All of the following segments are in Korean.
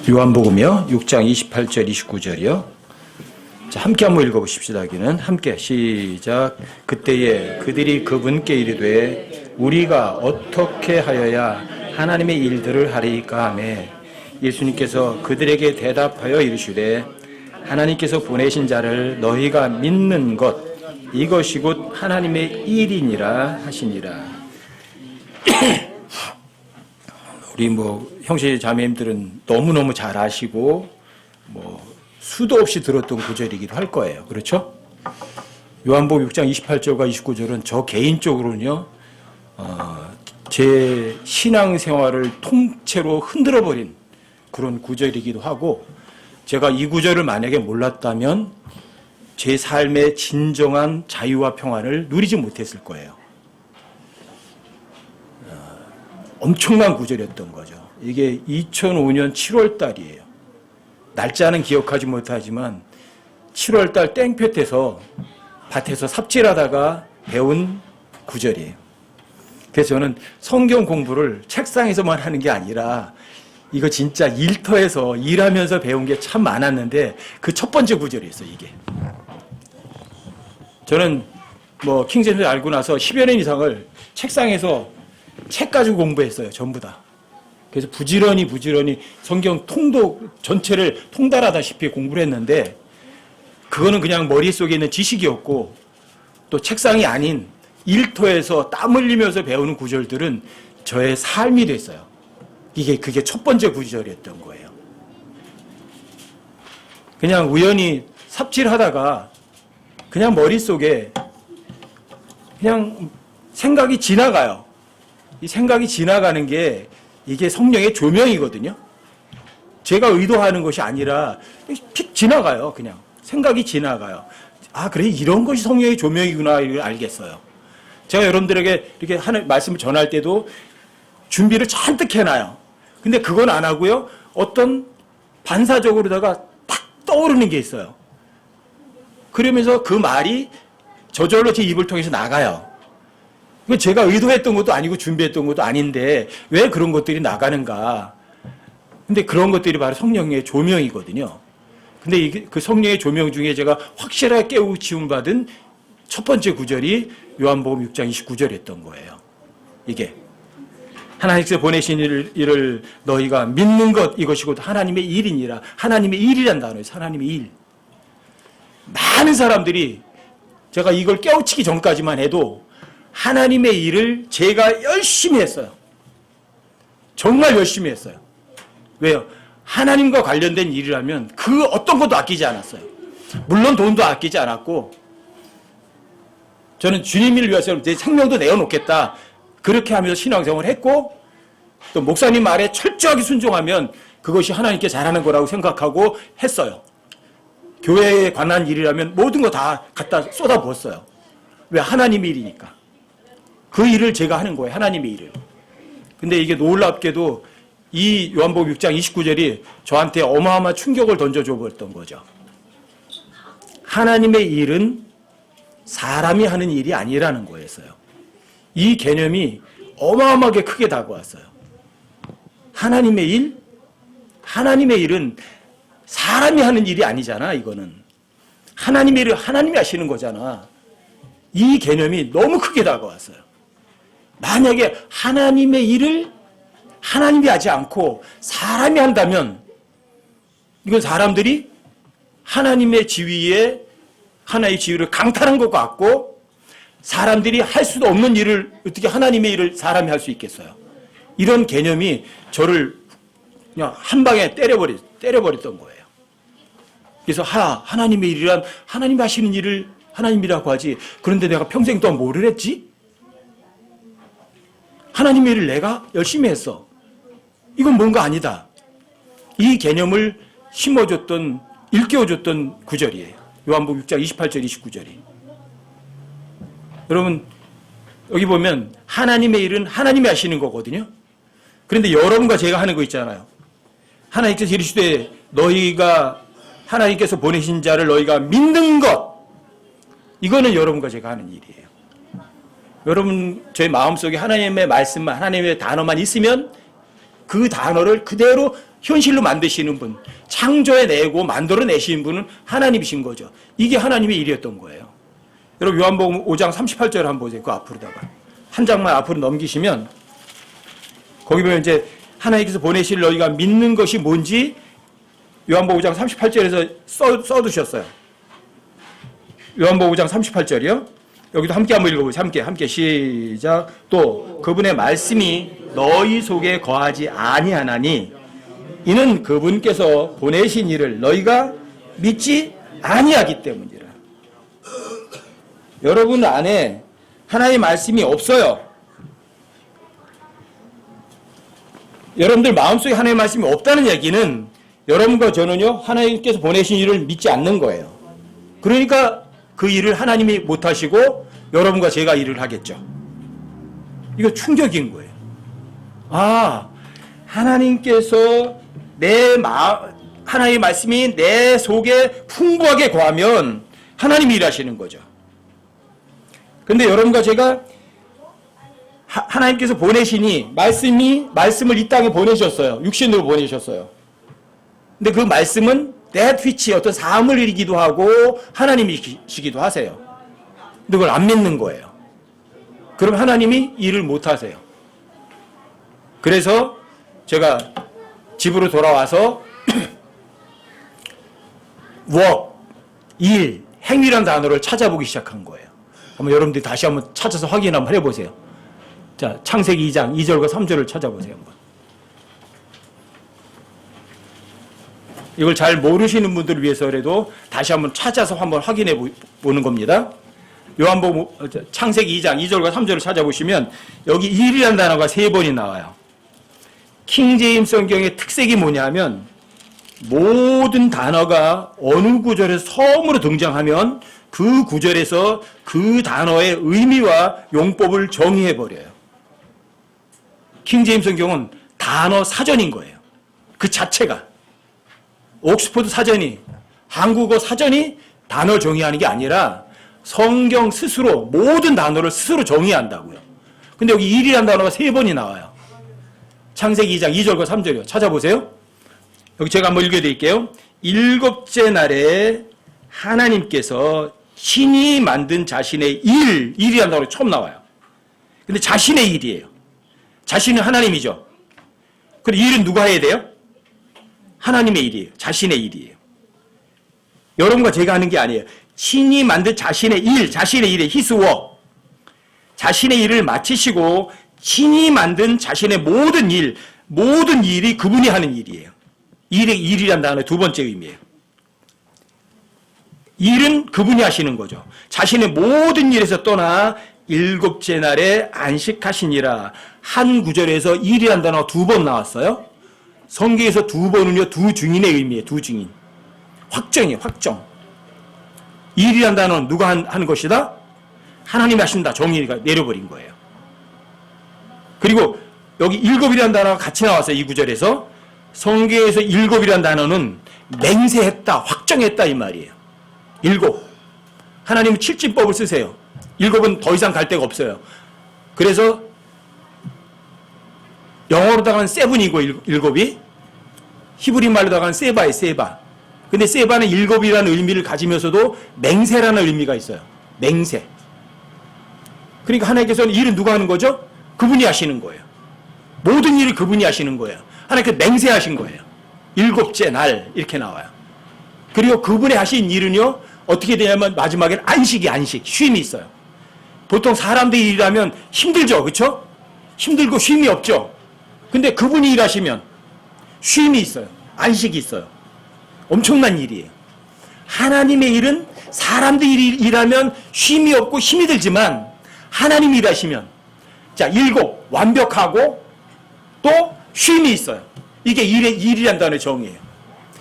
요한복음이요. 6장 28절 29절이요. 자, 함께 한번 읽어보십시다. 여기는 함께 시작. 그때에 그들이 그분께 이르되 우리가 어떻게 하여야 하나님의 일들을 하리까 하매 예수님께서 그들에게 대답하여 이르시되 하나님께서 보내신 자를 너희가 믿는 것 이것이 곧 하나님의 일이니라 하시니라. 우리 형제 자매님들은 너무너무 잘 아시고 수도 없이 들었던 구절이기도 할 거예요. 그렇죠? 요한복음 6장 28절과 29절은 저 개인적으로는요, 제 신앙생활을 통째로 흔들어버린 그런 구절이기도 하고, 제가 이 구절을 만약에 몰랐다면 제 삶의 진정한 자유와 평안을 누리지 못했을 거예요. 엄청난 구절이었던 거죠. 이게 2005년 7월 달이에요. 날짜는 기억하지 못하지만 7월 달 땡볕에서 밭에서 삽질하다가 배운 구절이에요. 그래서 저는 성경 공부를 책상에서만 하는 게 아니라 이거 진짜 일터에서 일하면서 배운 게 참 많았는데 그 첫 번째 구절이었어요, 이게. 저는 킹제임스 알고 나서 10여 년 이상을 책상에서 책 가지고 공부했어요. 전부 다. 그래서 부지런히 성경 통독 전체를 통달하다시피 공부를 했는데 그거는 그냥 머릿속에 있는 지식이었고 또 책상이 아닌 일터에서 땀 흘리면서 배우는 구절들은 저의 삶이 됐어요. 그게 첫 번째 구절이었던 거예요. 그냥 우연히 삽질하다가 그냥 머릿속에 그냥 생각이 지나가요. 이 생각이 지나가는 게 이게 성령의 조명이거든요. 제가 의도하는 것이 아니라 픽 지나가요. 그냥 생각이 지나가요. 아, 그래, 이런 것이 성령의 조명이구나, 이걸 알겠어요. 제가 여러분들에게 이렇게 하는 말씀을 전할 때도 준비를 잔뜩 해놔요. 근데 그건 안 하고요, 어떤 반사적으로다가 탁 떠오르는 게 있어요. 그러면서 그 말이 저절로 제 입을 통해서 나가요. 제가 의도했던 것도 아니고 준비했던 것도 아닌데 왜 그런 것들이 나가는가. 근데 그런 것들이 바로 성령의 조명이거든요. 근데 이게 그 성령의 조명 중에 제가 확실하게 깨우침을 받은 첫 번째 구절이 요한복음 6장 29절이었던 거예요. 이게 하나님께서 보내신 일을 너희가 믿는 것 이것이 곧 하나님의 일이니라. 하나님의 일이란 단어예요. 하나님의 일. 많은 사람들이 제가 이걸 깨우치기 전까지만 해도 하나님의 일을 제가 열심히 했어요. 정말 열심히 했어요. 왜요? 하나님과 관련된 일이라면 그 어떤 것도 아끼지 않았어요. 물론 돈도 아끼지 않았고 저는 주님을 위해서 내 생명도 내어놓겠다. 그렇게 하면서 신앙생활을 했고 또 목사님 말에 철저하게 순종하면 그것이 하나님께 잘하는 거라고 생각하고 했어요. 교회에 관한 일이라면 모든 거 다 갖다 쏟아부었어요. 왜? 하나님의 일이니까. 그 일을 제가 하는 거예요. 하나님의 일을. 근데 이게 놀랍게도 이 요한복음 6장 29절이 저한테 어마어마한 충격을 던져줘 버렸던 거죠. 하나님의 일은 사람이 하는 일이 아니라는 거였어요. 이 개념이 어마어마하게 크게 다가왔어요. 하나님의 일? 하나님의 일은 사람이 하는 일이 아니잖아, 이거는. 하나님의 일을 하나님이 하시는 거잖아. 이 개념이 너무 크게 다가왔어요. 만약에 하나님의 일을 하나님이 하지 않고 사람이 한다면 이건 사람들이 하나님의 지위에 하나의 지위를 강탈한 것 같고 사람들이 할 수도 없는 일을 어떻게 하나님의 일을 사람이 할 수 있겠어요. 이런 개념이 저를 그냥 한 방에 때려버렸던 거예요. 그래서 하나님의 일이란 하나님이 하시는 일을 하나님이라고 하지. 그런데 내가 평생 동안 뭐를 했지? 하나님의 일을 내가 열심히 했어. 이건 뭔가 아니다. 이 개념을 심어줬던, 일깨워줬던 구절이에요. 요한복음 6장 28절, 29절이. 여러분, 여기 보면 하나님의 일은 하나님이 하시는 거거든요. 그런데 여러분과 제가 하는 거 있잖아요. 하나님께서 이르시되 너희가 하나님께서 보내신 자를 너희가 믿는 것. 이거는 여러분과 제가 하는 일이에요. 여러분 제 마음속에 하나님의 말씀만 하나님의 단어만 있으면 그 단어를 그대로 현실로 만드시는 분, 창조해내고 만들어내시는 분은 하나님이신 거죠. 이게 하나님의 일이었던 거예요. 여러분 요한복음 5장 38절 한번 보세요. 그 앞으로다가 한 장만 앞으로 넘기시면 거기 보면 이제 하나님께서 보내실 너희가 믿는 것이 뭔지 요한복음 5장 38절에서 써두셨어요. 요한복음 5장 38절이요. 여기도 함께 한번 읽어보세요. 함께 시작. 또 그분의 말씀이 너희 속에 거하지 아니하나니 이는 그분께서 보내신 이를 너희가 믿지 아니하기 때문이라. 여러분 안에 하나님의 말씀이 없어요. 여러분들 마음속에 하나님의 말씀이 없다는 얘기는 여러분과 저는요 하나님께서 보내신 일을 믿지 않는 거예요. 그러니까 그 일을 하나님이 못하시고 여러분과 제가 일을 하겠죠. 이거 충격인 거예요. 아, 하나님께서 하나님의 말씀이 내 속에 풍부하게 거하면 하나님이 일하시는 거죠. 근데 여러분과 제가 하나님께서 보내시니 말씀을 이 땅에 보내셨어요. 육신으로 보내셨어요. 근데 그 말씀은 that which 어떤 사함을 이기도 하고 하나님이시기도 하세요. 근데 그걸 안 믿는 거예요. 그럼 하나님이 일을 못 하세요. 그래서 제가 집으로 돌아와서 work, 일, 행위란 단어를 찾아보기 시작한 거예요. 한번 여러분들이 다시 한번 찾아서 확인 한번 해보세요. 자, 창세기 2장 2절과 3절을 찾아보세요. 한번. 이걸 잘 모르시는 분들을 위해서라도 다시 한번 찾아서 한번 확인해 보는 겁니다. 요한복음 창세기 2장 2절과 3절을 찾아보시면 여기 일이라는 단어가 3번이 나와요. 킹제임스 성경의 특색이 뭐냐면 모든 단어가 어느 구절에서 처음으로 등장하면 그 구절에서 그 단어의 의미와 용법을 정의해버려요. 킹제임스 성경은 단어 사전인 거예요. 그 자체가. 옥스퍼드 사전이, 한국어 사전이 단어를 정의하는 게 아니라 성경 스스로 모든 단어를 스스로 정의한다고요. 근데 여기 일이라는 단어가 3번이 나와요. 창세기 2장 2절과 3절이요. 찾아보세요. 여기 제가 한번 읽어드릴게요. 7째 날에 하나님께서 신이 만든 자신의 일이라는 단어가 처음 나와요. 근데 자신의 일이에요. 자신은 하나님이죠. 그럼 일은 누가 해야 돼요? 하나님의 일이에요. 자신의 일이에요. 여러분과 제가 하는 게 아니에요. 신이 만든 자신의 일에 his work. 자신의 일을 마치시고 신이 만든 자신의 모든 일이 그분이 하는 일이에요. 일이란 단어의 두 번째 의미예요. 일은 그분이 하시는 거죠. 자신의 모든 일에서 떠나 7째 날에 안식하시니라. 한 구절에서 일이란 단어가 2번 나왔어요. 성경에서 2번은요, 두 증인의 의미예요. 두 증인. 확정이에요. 확정. 일이란 단어는 누가 하는 것이다? 하나님이 하신다. 정의가 내려버린 거예요. 그리고 여기 7이라는 단어가 같이 나왔어요. 이 구절에서. 성경에서 7이라는 단어는 맹세했다, 확정했다 이 말이에요. 7. 하나님은 7진법을 쓰세요. 7은 더 이상 갈 데가 없어요. 그래서 영어로다가는 7이고 7이 히브리 말로다가는 세바예요. 세바. 근데 세바는 7이라는 의미를 가지면서도 맹세라는 의미가 있어요. 맹세. 그러니까 하나님께서는 일은 누가 하는 거죠? 그분이 하시는 거예요. 모든 일을 그분이 하시는 거예요. 하나님께서 맹세하신 거예요. 7째 날 이렇게 나와요. 그리고 그분이 하신 일은요, 어떻게 되냐면 마지막에는 안식, 쉼이 있어요. 보통 사람들이 일하면 힘들죠. 그렇죠? 힘들고 쉼이 없죠. 근데 그분이 일하시면 쉼이 있어요. 안식이 있어요. 엄청난 일이에요. 하나님의 일은 사람들이 일하면 쉼이 없고 힘이 들지만 하나님이 일하시면 자, 7 완벽하고 또 쉼이 있어요. 이게 일이란 단어의 정의예요.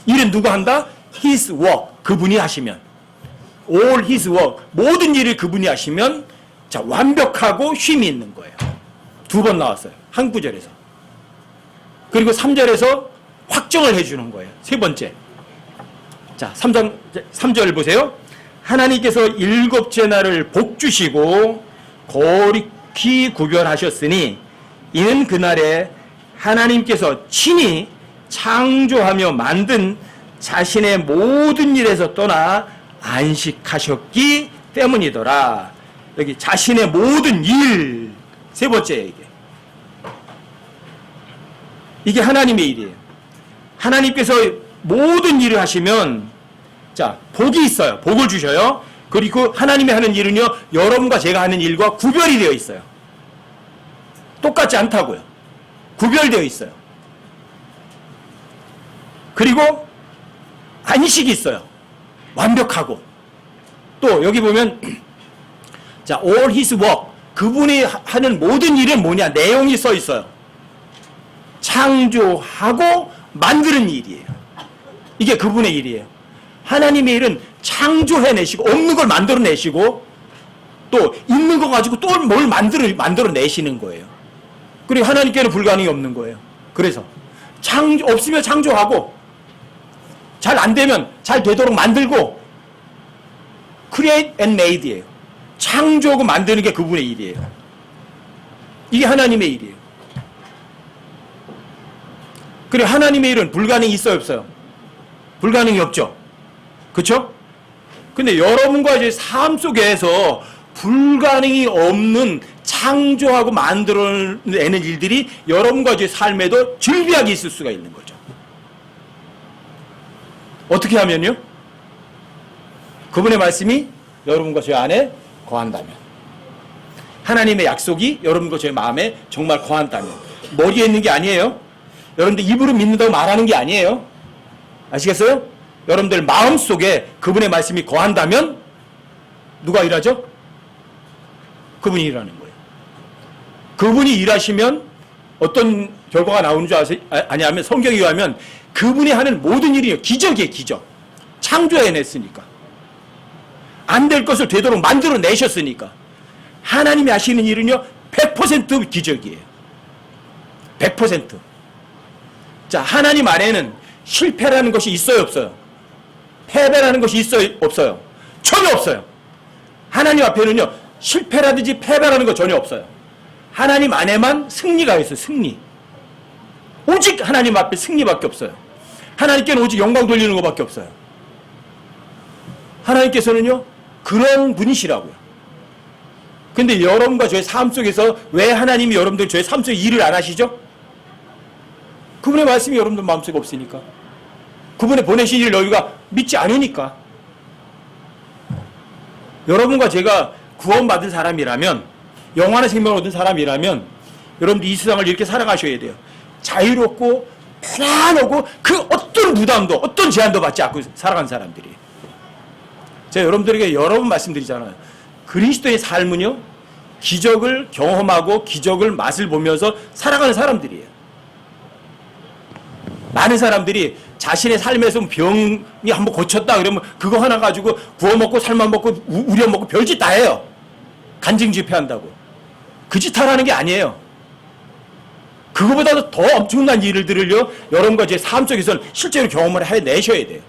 일은 누가 한다? His work. 그분이 하시면. All His work. 모든 일을 그분이 하시면 자, 완벽하고 쉼이 있는 거예요. 2번 나왔어요. 한 구절에서. 그리고 3절에서 확정을 해주는 거예요. 3번째. 자, 3절 보세요. 하나님께서 7째 날을 복주시고 거룩히 구별하셨으니 이는 그날에 하나님께서 친히 창조하며 만든 자신의 모든 일에서 떠나 안식하셨기 때문이더라. 여기 자신의 모든 일, 세 번째 이게 하나님의 일이에요. 하나님께서 모든 일을 하시면 자, 복이 있어요. 복을 주셔요. 그리고 하나님이 하는 일은요, 여러분과 제가 하는 일과 구별이 되어 있어요. 똑같지 않다고요. 구별되어 있어요. 그리고 안식이 있어요. 완벽하고. 또 여기 보면 자, all his work, 그분이 하는 모든 일은 뭐냐? 내용이 써 있어요. 창조하고 만드는 일이에요. 이게 그분의 일이에요. 하나님의 일은 창조해내시고 없는 걸 만들어내시고 또 있는 거 가지고 또 뭘 만들어내시는 거예요. 그리고 하나님께는 불가능이 없는 거예요. 그래서 없으면 창조하고 잘 안 되면 잘 되도록 만들고 create and made예요. 창조하고 만드는 게 그분의 일이에요. 이게 하나님의 일이에요. 그리고 하나님의 일은 불가능이 있어요, 없어요? 불가능이 없죠. 그렇죠? 근데 여러분과 이제 삶 속에서 불가능이 없는 창조하고 만들어내는 일들이 여러분과 이제 삶에도 즐비하게 있을 수가 있는 거죠. 어떻게 하면요? 그분의 말씀이 여러분과 제 안에 거한다면, 하나님의 약속이 여러분과 제 마음에 정말 거한다면, 머리에 있는 게 아니에요. 여러분들 입으로 믿는다고 말하는 게 아니에요. 아시겠어요? 여러분들 마음속에 그분의 말씀이 거한다면 누가 일하죠? 그분이 일하는 거예요. 그분이 일하시면 어떤 결과가 나오는 줄 아냐면, 성경에 의하면 그분이 하는 모든 일이 기적이에요. 기적. 창조해냈으니까. 안 될 것을 되도록 만들어내셨으니까. 하나님이 하시는 일은요 100% 기적이에요. 100%. 자, 하나님 안에는 실패라는 것이 있어요, 없어요? 패배라는 것이 있어요, 없어요? 전혀 없어요. 하나님 앞에는요 실패라든지 패배라는 거 전혀 없어요. 하나님 안에만 승리가 있어요. 승리. 오직 하나님 앞에 승리밖에 없어요. 하나님께는 오직 영광 돌리는 것밖에 없어요. 하나님께서는요 그런 분이시라고요. 근데 여러분과 저의 삶 속에서 왜 하나님이 여러분들 저의 삶 속에 일을 안 하시죠? 그분의 말씀이 여러분들 마음속에 없으니까. 그분의 보내신 일을 너희가 믿지 않으니까. 여러분과 제가 구원받은 사람이라면, 영원한 생명을 얻은 사람이라면 여러분들 이 세상을 이렇게 살아가셔야 돼요. 자유롭고 편안하고 그 어떤 부담도 어떤 제한도 받지 않고 살아간 사람들이. 제가 여러분들에게 여러 번 말씀드리잖아요. 그리스도의 삶은요 기적을 경험하고 기적을 맛을 보면서 살아가는 사람들이에요. 많은 사람들이 자신의 삶에서 병이 한번 고쳤다 그러면 그거 하나 가지고 구워 먹고 삶아 먹고 우려 먹고 별짓 다 해요. 간증 집회한다고. 그 짓 하라는 게 아니에요. 그거보다도 더 엄청난 일들을요 여러분과 제 삶 속에서는 실제로 경험을 해내셔야 돼요.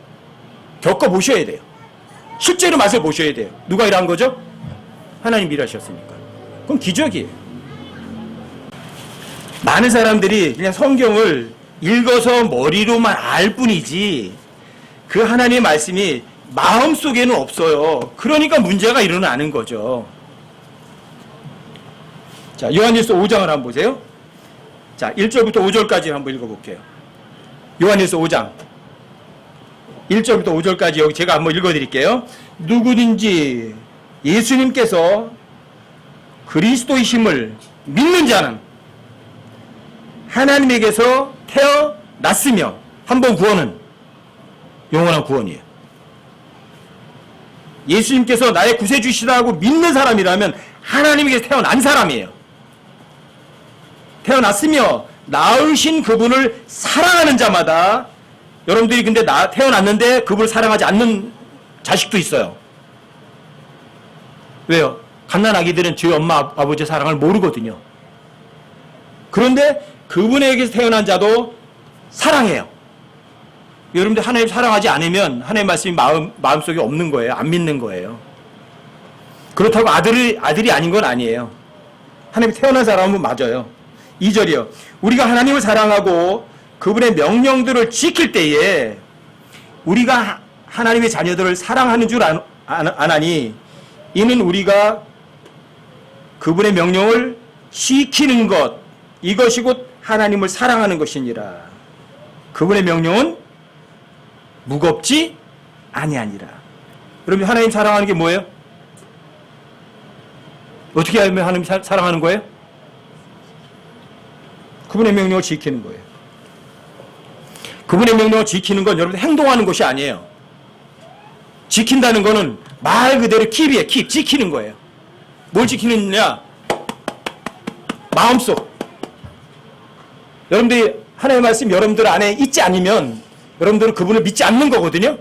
겪어보셔야 돼요. 실제로 맛을 보셔야 돼요. 누가 일한 거죠? 하나님 일하셨으니까. 그건 기적이에요. 많은 사람들이 그냥 성경을 읽어서 머리로만 알 뿐이지 그 하나님의 말씀이 마음속에는 없어요. 그러니까 문제가 일어나는 거죠. 자, 요한일서 5장을 한번 보세요. 자, 1절부터 5절까지 한번 읽어볼게요. 요한일서 5장 1절부터 5절까지 여기 제가 한번 읽어드릴게요. 누구든지 예수님께서 그리스도이심을 믿는 자는 하나님에게서 태어났으며, 한 번 구원은 영원한 구원이에요. 예수님께서 나의 구세주시다고 믿는 사람이라면 하나님에게서 태어난 사람이에요. 태어났으며 낳으신 그분을 사랑하는 자마다, 여러분들이 근데 태어났는데 그분을 사랑하지 않는 자식도 있어요. 왜요? 갓난아기들은 저희 엄마 아버지의 사랑을 모르거든요. 그런데 그분에게서 태어난 자도 사랑해요. 여러분들 하나님 사랑하지 않으면 하나님 말씀이 마음속에 없는 거예요. 안 믿는 거예요. 그렇다고 아들이 아닌 건 아니에요. 하나님이 태어난 사람은 맞아요. 2절이요. 우리가 하나님을 사랑하고 그분의 명령들을 지킬 때에 우리가 하나님의 자녀들을 사랑하는 줄 아나니 이는 우리가 그분의 명령을 지키는 것 이것이 곧 하나님을 사랑하는 것이니라. 그분의 명령은 무겁지 아니하니라. 여러분 하나님 사랑하는 게 뭐예요? 어떻게 하면 하나님 사랑하는 거예요? 그분의 명령을 지키는 거예요. 그분의 명령을 지키는 건 여러분 행동하는 것이 아니에요. 지킨다는 거는 말 그대로 킵이에요. 킵. 지키는 거예요. 뭘 지키느냐? 마음속. 여러분들이 하나님의 말씀 여러분들 안에 있지 않으면 여러분들은 그분을 믿지 않는 거거든요.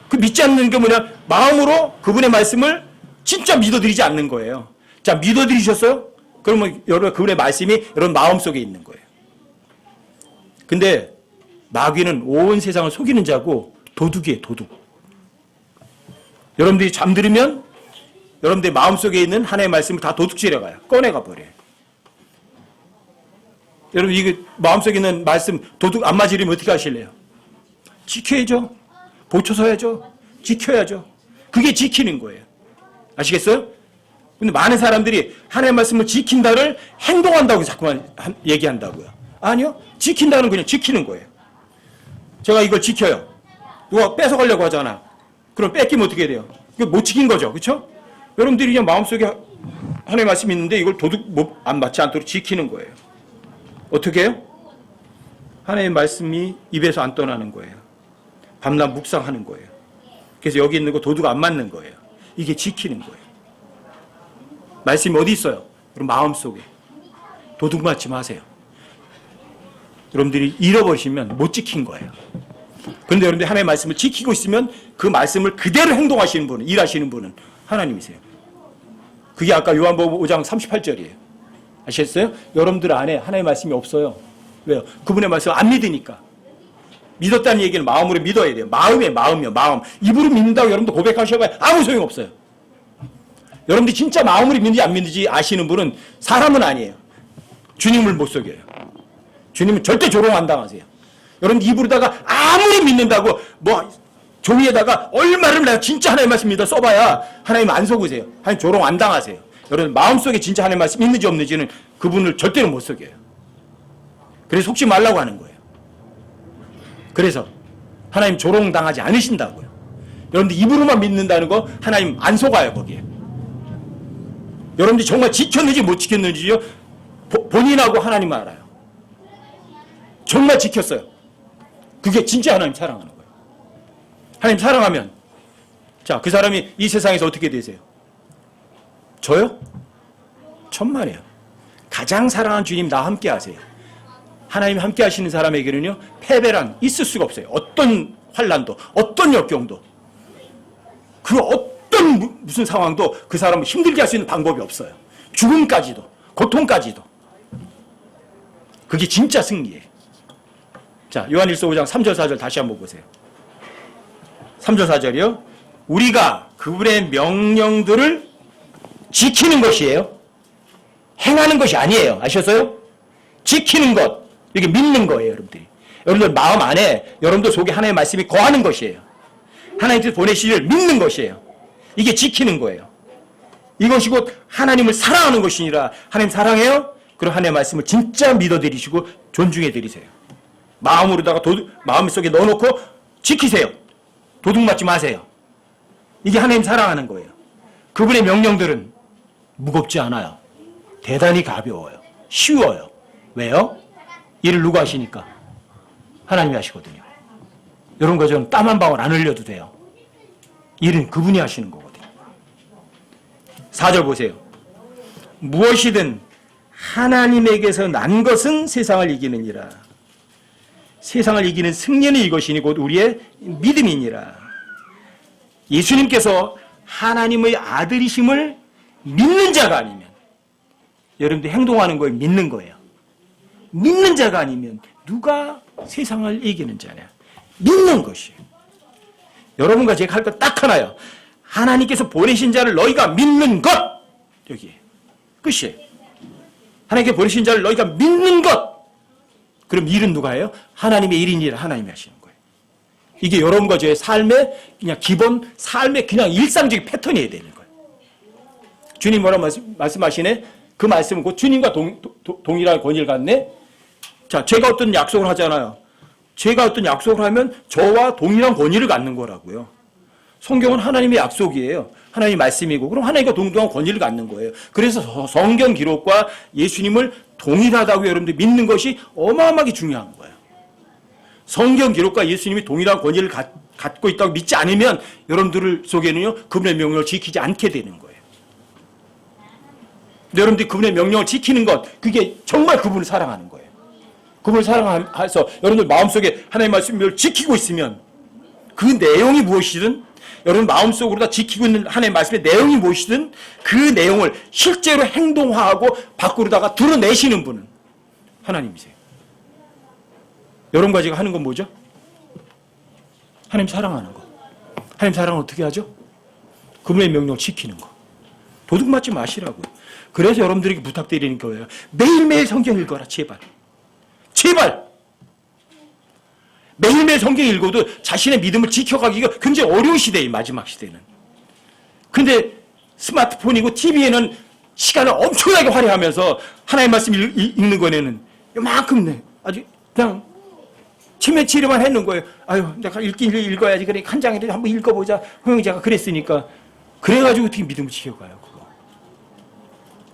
그 믿지 않는 게 뭐냐? 마음으로 그분의 말씀을 진짜 믿어드리지 않는 거예요. 자, 믿어드리셨어요? 그러면 여러분 그분의 말씀이 여러분 마음속에 있는 거예요. 근데 마귀는 온 세상을 속이는 자고 도둑이에요. 도둑. 여러분들이 잠들으면 여러분들의 마음속에 있는 하나님의 말씀을 다 도둑질해 가요. 꺼내가 버려요. 여러분 이게 마음속에 있는 말씀 도둑 안 맞으려면 어떻게 하실래요? 지켜야죠. 보초서야죠. 지켜야죠. 그게 지키는 거예요. 아시겠어요? 근데 많은 사람들이 하나님의 말씀을 지킨다를 행동한다고 자꾸만 얘기한다고요. 아니요. 지킨다는 그냥 지키는 거예요. 제가 이걸 지켜요. 누가 뺏어가려고 하잖아. 그럼 뺏기면 어떻게 돼요? 이거 못 지킨 거죠. 그렇죠? 여러분들이 그냥 마음속에 하나님의 말씀이 있는데 이걸 도둑 안 맞지 않도록 지키는 거예요. 어떻게 해요? 하나님의 말씀이 입에서 안 떠나는 거예요. 밤낮 묵상하는 거예요. 그래서 여기 있는 거 도둑 안 맞는 거예요. 이게 지키는 거예요. 말씀이 어디 있어요? 여러분 마음속에. 도둑 맞지 마세요. 여러분들이 잃어버리시면 못 지킨 거예요. 그런데 여러분들이 하나님의 말씀을 지키고 있으면 그 말씀을 그대로 행동하시는 분은, 일하시는 분은 하나님이세요. 그게 아까 요한복음 5장 38절이에요. 아시겠어요? 여러분들 안에 하나님의 말씀이 없어요. 왜요? 그분의 말씀을 안 믿으니까. 믿었다는 얘기는 마음으로 믿어야 돼요. 마음이요, 마음. 입으로 믿는다고 여러분도 고백하셔봐야 아무 소용 없어요. 여러분들이 진짜 마음으로 믿는지 안 믿는지 아시는 분은 사람은 아니에요. 주님을 못 속여요. 주님은 절대 조롱 안 당하세요. 여러분 입으로다가 아무리 믿는다고 종이에다가 얼마를 내가 진짜 하나님의 말씀 믿어 써봐야 하나님 안 속으세요. 하나님 조롱 안 당하세요. 여러분 마음속에 진짜 하나님의 말씀 있는지 없는지는 그분을 절대로 못 속여요. 그래서 속지 말라고 하는 거예요. 그래서 하나님 조롱 당하지 않으신다고요. 여러분들 입으로만 믿는다는 거 하나님 안 속아요 거기에. 여러분들이 정말 지켰는지 못 지켰는지요 본인하고 하나님만 알아요. 정말 지켰어요. 그게 진짜 하나님 사랑하는 거예요. 하나님 사랑하면 자, 그 사람이 이 세상에서 어떻게 되세요? 저요? 천만에요. 가장 사랑하는 주님 나 함께 하세요. 하나님 함께 하시는 사람에게는요 패배란 있을 수가 없어요. 어떤 환난도 어떤 역경도 그 어떤 무슨 상황도 그 사람을 힘들게 할 수 있는 방법이 없어요. 죽음까지도 고통까지도 그게 진짜 승리예요. 자, 요한일서 5장 3절 4절 다시 한번 보세요. 3절 4절이요. 우리가 그분의 명령들을 지키는 것이에요. 행하는 것이 아니에요. 아셨어요? 지키는 것. 이게 믿는 거예요, 여러분들이. 여러분들 마음 안에 여러분들 속에 하나님의 말씀이 거하는 것이에요. 하나님께서 보내시기를 믿는 것이에요. 이게 지키는 거예요. 이것이 곧 하나님을 사랑하는 것이니라. 하나님 사랑해요? 그럼 하나님의 말씀을 진짜 믿어드리시고 존중해드리세요. 마음으로다가 마음속에 넣어놓고 지키세요. 도둑 맞지 마세요. 이게 하나님 사랑하는 거예요. 그분의 명령들은 무겁지 않아요. 대단히 가벼워요. 쉬워요. 왜요? 일을 누가 하시니까? 하나님이 하시거든요. 이런 거 저는 땀 한 방울 안 흘려도 돼요. 일은 그분이 하시는 거거든요. 4절 보세요. 무엇이든 하나님에게서 난 것은 세상을 이기느니라. 세상을 이기는 승리는 이것이니 곧 우리의 믿음이니라. 예수님께서 하나님의 아들이심을 믿는 자가 아니면 여러분들 행동하는 걸 믿는 거예요. 믿는 자가 아니면 누가 세상을 이기는 자냐. 믿는 것이에요. 여러분과 제가 할 것 딱 하나요. 하나님께서 보내신 자를 너희가 믿는 것. 여기에 끝이에요. 하나님께 보내신 자를 너희가 믿는 것. 그럼 일은 누가 해요? 하나님의 일이니라 하나님이 하시는 거예요. 이게 여러분과 저의 삶의 그냥 기본, 삶의 그냥 일상적인 패턴이어야 되는 거예요. 주님 뭐라고 말씀하시네? 그 말씀은 곧 주님과 동일한 권위를 갖네? 자, 제가 어떤 약속을 하잖아요. 제가 어떤 약속을 하면 저와 동일한 권위를 갖는 거라고요. 성경은 하나님의 약속이에요. 하나님의 말씀이고, 그럼 하나님과 동등한 권위를 갖는 거예요. 그래서 성경 기록과 예수님을 동일하다고 여러분들 믿는 것이 어마어마하게 중요한 거예요. 성경 기록과 예수님이 동일한 권위를 갖고 있다고 믿지 않으면 여러분들 속에는요, 그분의 명령을 지키지 않게 되는 거예요. 여러분들이 그분의 명령을 지키는 것, 그게 정말 그분을 사랑하는 거예요. 그분을 사랑해서 여러분들 마음속에 하나님의 말씀을 지키고 있으면 그 내용이 무엇이든 여러분 마음속으로 다 지키고 있는 하나님의 말씀의 내용이 무엇이든 그 내용을 실제로 행동화하고 밖으로다가 드러내시는 분은 하나님이세요. 여러분과 제가 하는 건 뭐죠? 하나님 사랑하는 거. 하나님 사랑을 어떻게 하죠? 그분의 명령을 지키는 거. 도둑 맞지 마시라고요. 그래서 여러분들에게 부탁드리는 거예요. 매일매일 성경 읽어라, 제발. 제발! 매일매일 성경 읽어도 자신의 믿음을 지켜가기가 굉장히 어려운 시대예요, 마지막 시대는. 근데 스마트폰이고 TV에는 시간을 엄청나게 할애하면서 하나님의 말씀 읽는 거에는 요만큼 아주 그냥 치매치료만 했는 거예요. 아유, 내가 읽긴 읽어야지. 그래, 한 장이라도 한번 읽어보자. 홍영자가 그랬으니까. 그래가지고 어떻게 믿음을 지켜가요, 그거.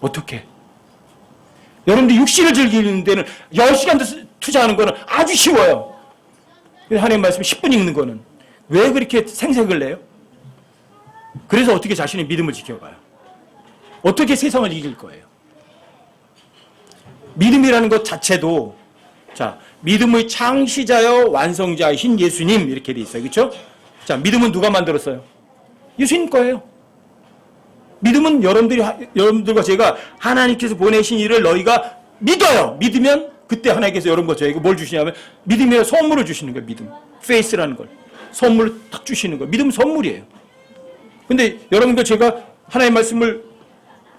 어떻게? 여러분들 육신을 즐기는 데는 10시간도 투자하는 거는 아주 쉬워요. 하나님 말씀 10분 읽는 거는. 왜 그렇게 생색을 내요? 그래서 어떻게 자신의 믿음을 지켜가요? 어떻게 세상을 이길 거예요? 믿음이라는 것 자체도, 자, 믿음의 창시자여 완성자이신 예수님, 이렇게 돼 있어요. 그렇죠? 자, 믿음은 누가 만들었어요? 예수님 거예요. 믿음은 여러분들과 제가 하나님께서 보내신 일을 너희가 믿어요. 믿으면 그때 하나님께서 여러분과 저에게 뭘 주시냐면 믿음의 선물을 주시는 거예요. 믿음. 페이스라는 걸. 선물을 딱 주시는 거예요. 믿음은 선물이에요. 근데 여러분과 제가 하나님의 말씀을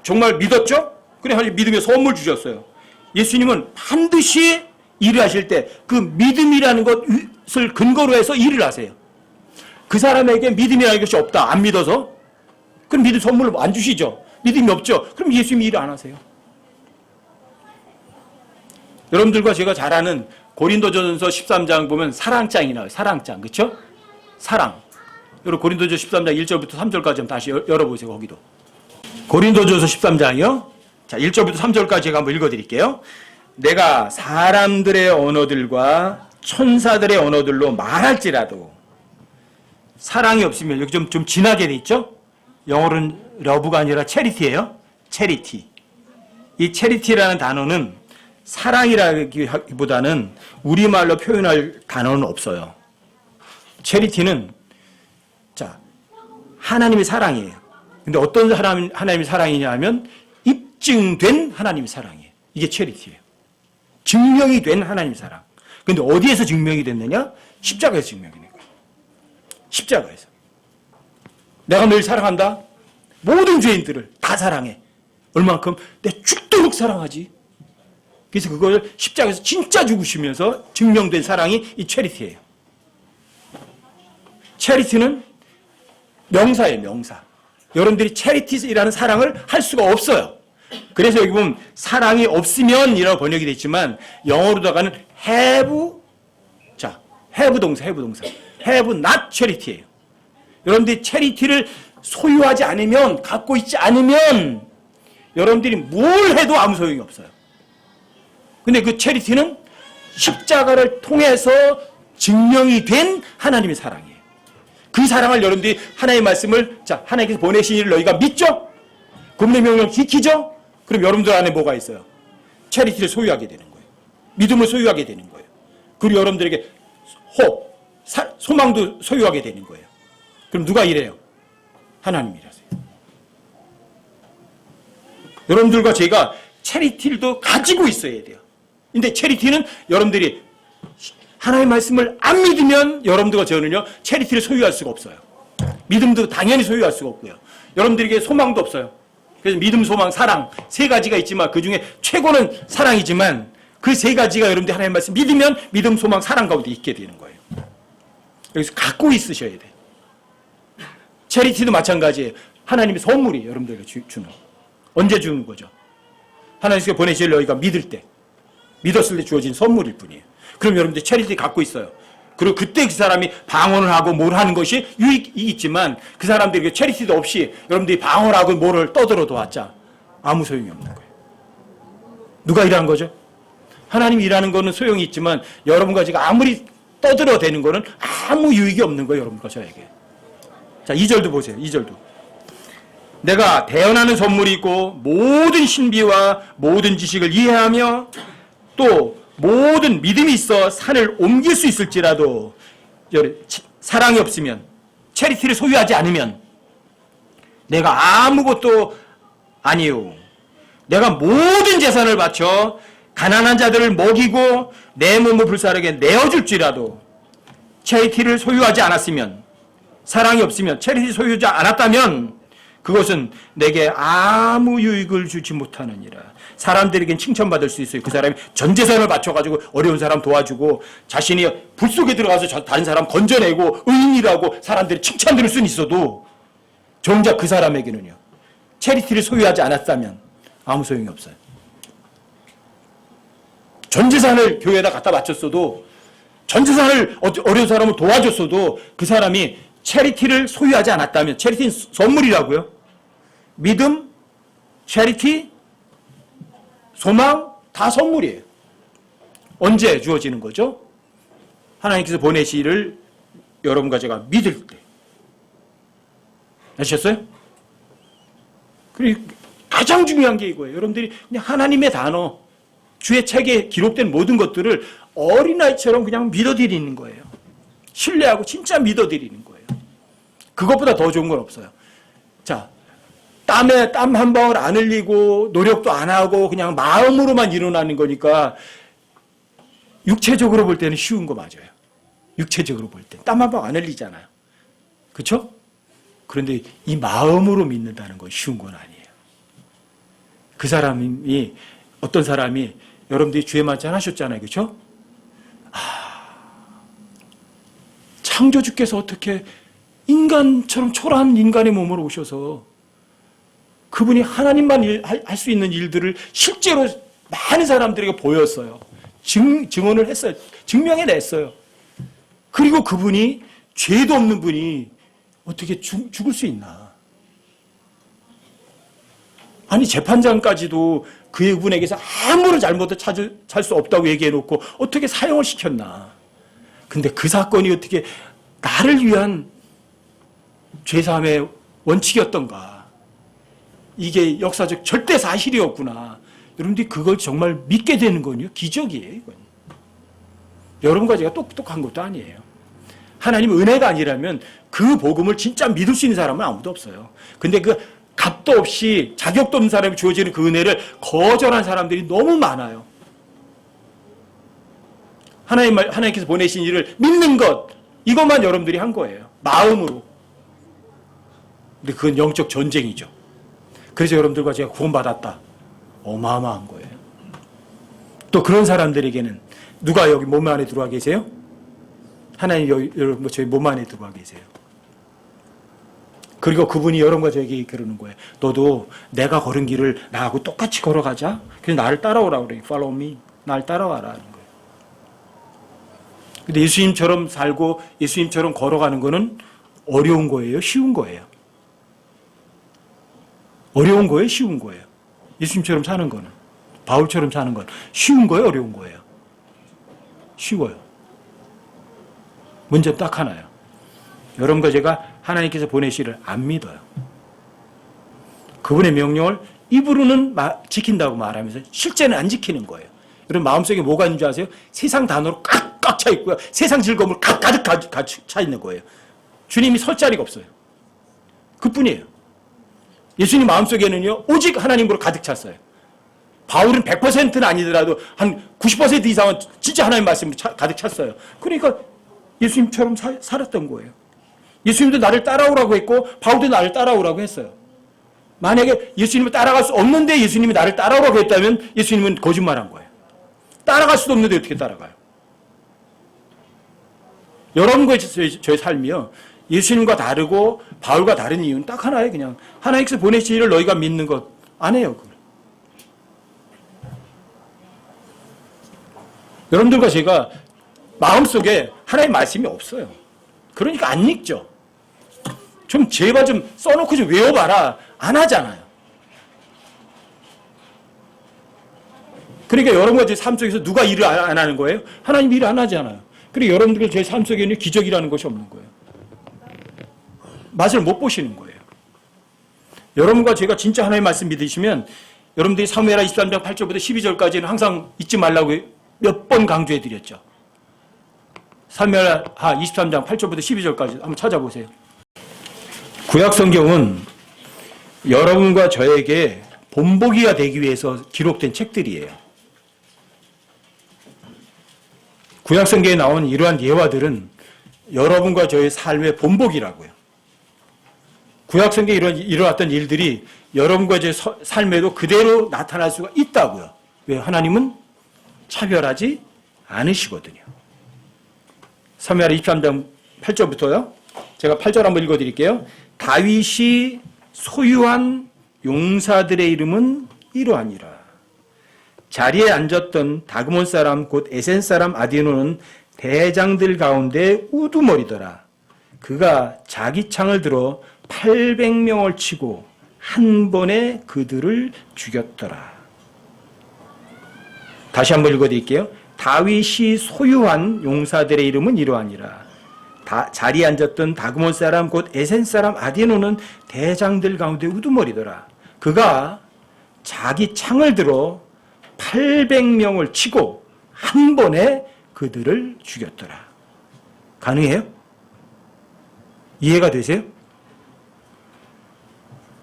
정말 믿었죠? 그래, 하나님 믿음의 선물 주셨어요. 예수님은 반드시 일을 하실 때 그 믿음이라는 것을 근거로 해서 일을 하세요. 그 사람에게 믿음이라는 것이 없다. 안 믿어서. 그럼 믿음 선물을 안 주시죠. 믿음이 없죠. 그럼 예수님이 일을 안 하세요. 여러분들과 제가 잘 아는 고린도전서 13장 보면 사랑장이 나와요. 사랑장. 그렇죠? 사랑. 여러분 고린도전서 13장 1절부터 3절까지 한번 다시 열어보세요. 거기도. 고린도전서 13장이요. 자, 1절부터 3절까지 제가 한번 읽어드릴게요. 내가 사람들의 언어들과 천사들의 언어들로 말할지라도 사랑이 없으면 여기 좀 진하게 돼 있죠? 영어로는 러브가 아니라 체리티예요. 체리티. 이 체리티라는 단어는 사랑이라기보다는 우리말로 표현할 단어는 없어요. 체리티는 자, 하나님의 사랑이에요. 근데 어떤 하나님의 사랑이냐 하면 입증된 하나님의 사랑이에요. 이게 체리티예요. 증명이 된 하나님의 사랑. 근데 어디에서 증명이 됐느냐? 십자가에서 증명이 된 거예요. 십자가에서. 내가 널 사랑한다. 모든 죄인들을 다 사랑해. 얼만큼? 내 죽도록 사랑하지. 그래서 그걸 십자가에서 진짜 죽으시면서 증명된 사랑이 이 체리티예요. 체리티는 명사예요, 명사. 여러분들이 체리티라는 사랑을 할 수가 없어요. 그래서 여기 보면 사랑이 없으면 이라고 번역이 됐지만 영어로다가는 have, 자, have 동사. have not charity예요. 여러분들이 체리티를 소유하지 않으면, 갖고 있지 않으면 여러분들이 뭘 해도 아무 소용이 없어요. 근데 그 체리티는 십자가를 통해서 증명이 된 하나님의 사랑이에요. 그 사랑을 여러분들이 하나님의 말씀을, 자, 하나님께서 보내신 일을 너희가 믿죠? 그분의 명령을 지키죠? 그럼 여러분들 안에 뭐가 있어요? 체리티를 소유하게 되는 거예요. 믿음을 소유하게 되는 거예요. 그리고 여러분들에게 소망도 소유하게 되는 거예요. 그럼 누가 이래요? 하나님이라서요. 여러분들과 제가 체리티도 가지고 있어야 돼요. 근데 체리티는 여러분들이 하나님의 말씀을 안 믿으면 여러분들과 저는요, 체리티를 소유할 수가 없어요. 믿음도 당연히 소유할 수가 없고요. 여러분들에게 소망도 없어요. 그래서 믿음, 소망, 사랑 세 가지가 있지만 그 중에 최고는 사랑이지만 그 세 가지가 여러분들 하나님 말씀 믿으면 믿음, 소망, 사랑 가운데 있게 되는 거예요. 여기서 갖고 있으셔야 돼. 체리티도 마찬가지예요. 하나님의 선물이 여러분들에게 주는. 언제 주는 거죠? 하나님께서 보내실 너희가 믿을 때, 믿었을 때 주어진 선물일 뿐이에요. 그럼 여러분들 체리티 갖고 있어요. 그리고 그때 그 사람이 방언을 하고 뭘 하는 것이 유익이 있지만 그 사람들에게 체리티도 없이 여러분들이 방언을 하고 뭐를 떠들어도 왔자 아무 소용이 없는 거예요. 누가 일하는 거죠? 하나님이 일하는 거는 소용이 있지만 여러분과 제가 아무리 떠들어대는 거는 아무 유익이 없는 거예요. 여러분과 저에게. 자, 2절도 보세요. 2절도. 내가 대언하는 선물이 있고 모든 신비와 모든 지식을 이해하며 또 모든 믿음이 있어 산을 옮길 수 있을지라도 사랑이 없으면, 체리티를 소유하지 않으면 내가 아무것도 아니요. 내가 모든 재산을 바쳐 가난한 자들을 먹이고 내 몸을 불사르게 내어줄지라도 체리티를 소유하지 않았으면, 사랑이 없으면, 체리티 소유하지 않았다면 그것은 내게 아무 유익을 주지 못하느니라. 사람들에겐 칭찬받을 수 있어요. 그 사람이 전 재산을 바쳐가지고 어려운 사람 도와주고 자신이 불 속에 들어가서 다른 사람 건져내고 의인이라고 사람들이 칭찬 들을 수는 있어도 정작 그 사람에게는요, 체리티를 소유하지 않았다면 아무 소용이 없어요. 전 재산을 교회에다 갖다 바쳤어도, 전 재산을 어려운 사람을 도와줬어도 그 사람이 체리티를 소유하지 않았다면, 체리티는 선물이라고요. 믿음, 체리티, 소망 다 선물이에요. 언제 주어지는 거죠? 하나님께서 보내시기를 여러분과 제가 믿을 때. 아셨어요? 그리고 가장 중요한 게 이거예요. 여러분들이 그냥 하나님의 단어, 주의 책에 기록된 모든 것들을 어린아이처럼 그냥 믿어드리는 거예요. 신뢰하고 진짜 믿어드리는 거예요. 그것보다 더 좋은 건 없어요. 자, 땀에 땀 한 방울 안 흘리고 노력도 안 하고 그냥 마음으로만 일어나는 거니까 육체적으로 볼 때는 쉬운 거 맞아요. 육체적으로 볼 때 땀 한 방울 안 흘리잖아요. 그렇죠? 그런데 이 마음으로 믿는다는 건 쉬운 건 아니에요. 그 사람이, 어떤 사람이, 여러분들이 주에 만찬 하셨잖아요. 그렇죠? 창조주께서 어떻게 인간처럼 초라한 인간의 몸으로 오셔서 그분이 하나님만 할 수 있는 일들을 실제로 많은 사람들에게 보였어요. 증언을 했어요. 증명해냈어요. 그리고 그분이, 죄도 없는 분이 어떻게 죽을 수 있나. 아니, 재판장까지도 그분에게서 아무런 잘못을 찾을 수 없다고 얘기해놓고 어떻게 사형을 시켰나. 근데 그 사건이 어떻게 나를 위한 죄사함의 원칙이었던가. 이게 역사적 절대 사실이었구나. 여러분들이 그걸 정말 믿게 되는 건요, 기적이에요. 이건. 여러분과 제가 똑똑한 것도 아니에요. 하나님 은혜가 아니라면 그 복음을 진짜 믿을 수 있는 사람은 아무도 없어요. 근데 그 값도 없이 자격도 없는 사람이 주어지는 그 은혜를 거절한 사람들이 너무 많아요. 하나님께서 보내신 일을 믿는 것, 이것만 여러분들이 한 거예요. 마음으로. 근데 그건 영적 전쟁이죠. 그래서 여러분들과 제가 구원받았다. 어마어마한 거예요. 또 그런 사람들에게는 누가 여기 몸 안에 들어와 계세요? 하나님 여러분 저희 몸 안에 들어와 계세요. 그리고 그분이 여러분과 저에게 그러는 거예요. 너도 내가 걸은 길을 나하고 똑같이 걸어가자. 그래서 나를 따라오라고 그래요. Follow me. 나를 따라와라 하는 거예요. 근데 예수님처럼 살고 예수님처럼 걸어가는 거는 어려운 거예요? 쉬운 거예요? 어려운 거예요? 쉬운 거예요? 예수님처럼 사는 거는, 바울처럼 사는 건 쉬운 거예요? 어려운 거예요? 쉬워요. 문제는 딱 하나요. 여러분과 제가 하나님께서 보내시기를 안 믿어요. 그분의 명령을 입으로는 지킨다고 말하면서 실제는 안 지키는 거예요. 여러분 마음속에 뭐가 있는 줄 아세요? 세상 단어로 꽉 차 있고요. 세상 즐거움을 가득 차 있는 거예요. 주님이 설 자리가 없어요. 그뿐이에요. 예수님 마음속에는요, 오직 하나님으로 가득 찼어요. 바울은 100%는 아니더라도 한 90% 이상은 진짜 하나님 말씀으로 가득 찼어요. 그러니까 예수님처럼 살았던 거예요. 예수님도 나를 따라오라고 했고 바울도 나를 따라오라고 했어요. 만약에 예수님을 따라갈 수 없는데 예수님이 나를 따라오라고 했다면 예수님은 거짓말한 거예요. 따라갈 수도 없는데 어떻게 따라가요? 여러분과 저의 삶이요. 예수님과 다르고 바울과 다른 이유는 딱 하나예요. 그냥 하나님께서 보내신 일을 너희가 믿는 것 안 해요. 여러분들과 제가 마음속에 하나님의 말씀이 없어요. 그러니까 안 읽죠. 좀 제발 좀 써놓고 좀 외워봐라. 안 하잖아요. 그러니까 여러분과 제 삶 속에서 누가 일을 안 하는 거예요? 하나님 일을 안 하잖아요. 그리고 여러분들 제 삶 속에는 기적이라는 것이 없는 거예요. 맛을 못 보시는 거예요. 여러분과 제가 진짜 하나님의 말씀 믿으시면 여러분들이 사무엘하 23장 8절부터 12절까지는 항상 잊지 말라고 몇 번 강조해 드렸죠. 사무엘하 23장 8절부터 12절까지 한번 찾아보세요. 구약 성경은 여러분과 저에게 본보기가 되기 위해서 기록된 책들이에요. 구약 성경에 나온 이러한 예화들은 여러분과 저의 삶의 본보기라고요. 구약 성경에 일어났던 일들이 여러분과 제 삶에도 그대로 나타날 수가 있다고요. 왜? 하나님은 차별하지 않으시거든요. 사무엘하 23장 8절부터요. 제가 8절 한번 읽어드릴게요. 다윗이 소유한 용사들의 이름은 이러하니라. 자리에 앉았던 다그몬 사람 곧 에센 사람 아디노는 대장들 가운데 우두머리더라. 그가 자기 창을 들어 800명을 치고 한 번에 그들을 죽였더라. 다시 한번 읽어드릴게요. 다윗이 소유한 용사들의 이름은 이러하니라. 자리에 앉았던 다그몬 사람 곧 에센 사람 아디노는 대장들 가운데 우두머리더라. 그가 자기 창을 들어 800명을 치고 한 번에 그들을 죽였더라. 가능해요? 이해가 되세요?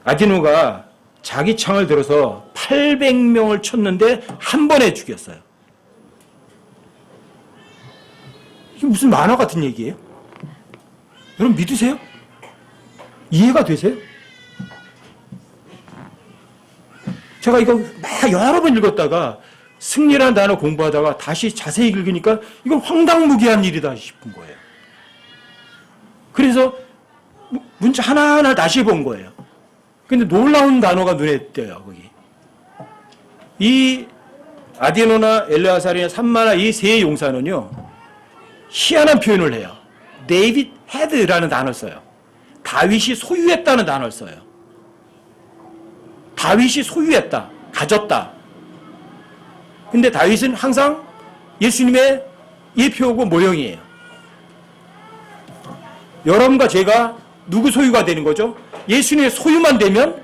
아디노가 자기 창을 들어서 800명을 쳤는데 한 번에 죽였어요. 이게 무슨 만화 같은 얘기예요? 여러분 믿으세요? 이해가 되세요? 제가 이거 막 여러 번 읽었다가 승리라는 단어 공부하다가 다시 자세히 읽으니까 이건 황당무계한 일이다 싶은 거예요. 그래서 문자 하나하나 다시 본 거예요. 근데 놀라운 단어가 눈에 띄어요, 거기. 이 아디노나 엘레아살이나 삼마나 이 세 용사는요, 희한한 표현을 해요. 데이빗 헤드라는 단어를 써요. 다윗이 소유했다는 단어를 써요. 다윗이 소유했다, 가졌다. 근데 다윗은 항상 예수님의 예표고 모형이에요. 여러분과 제가 누구 소유가 되는 거죠? 예수님의 소유만 되면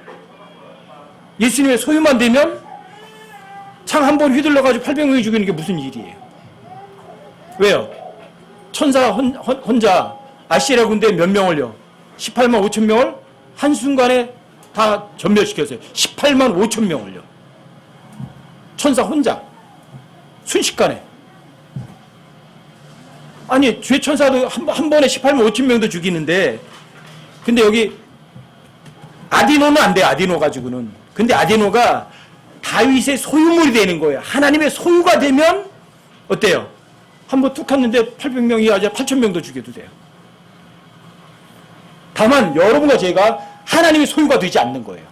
창 한 번 휘둘러가지고 800명이 죽이는 게 무슨 일이에요? 왜요? 천사 혼자 아시리아 군대 몇 명을요? 18만 5천 명을 한순간에 다 전멸시켰어요. 18만 5천 명을요. 천사 혼자 순식간에. 아니 죄 천사도 한 번에 18만 5천 명도 죽이는데, 근데 여기 아디노는 안 돼요. 아디노 가지고는. 근데 아디노가 다윗의 소유물이 되는 거예요. 하나님의 소유가 되면 어때요? 한 번 툭 했는데 800명이 아니라 8,000명도 죽여도 돼요. 다만 여러분과 제가 하나님의 소유가 되지 않는 거예요.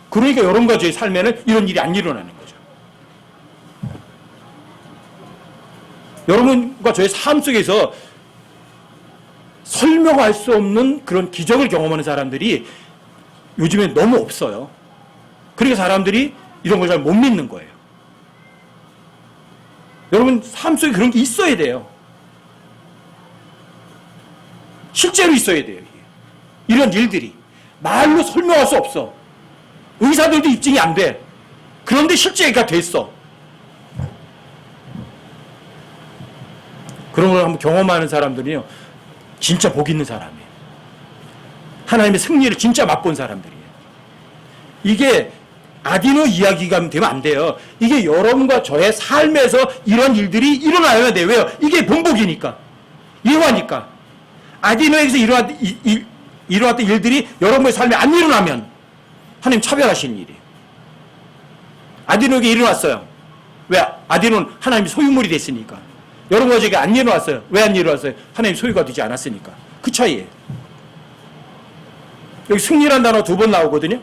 그러니까 여러분과 저의 삶에는 이런 일이 안 일어나는 거죠. 여러분과 저의 삶 속에서 설명할 수 없는 그런 기적을 경험하는 사람들이 요즘에 너무 없어요. 그러니까 사람들이 이런 걸 잘 못 믿는 거예요. 여러분 삶 속에 그런 게 있어야 돼요. 실제로 있어야 돼요. 이런 일들이 말로 설명할 수 없어. 의사들도 입증이 안 돼. 그런데 실제가 됐어. 그런 걸 한번 경험하는 사람들이요, 진짜 복 있는 사람이에요. 하나님의 승리를 진짜 맛본 사람들이에요. 이게 아디노 이야기가 되면 안 돼요. 이게 여러분과 저의 삶에서 이런 일들이 일어나야 돼요. 왜요? 이게 본보기니까. 예화니까. 아디노에게서 일어났던 일들이 여러분의 삶에 안 일어나면 하나님 차별하시는 일이에요. 아디노에게 일어났어요. 왜? 아디논 하나님이 소유물이 됐으니까. 여러분 가족이 안 일어났어요. 왜 안 일어났어요? 하나님 소유가 되지 않았으니까. 그 차이예요. 여기 승리란 단어 2번 나오거든요.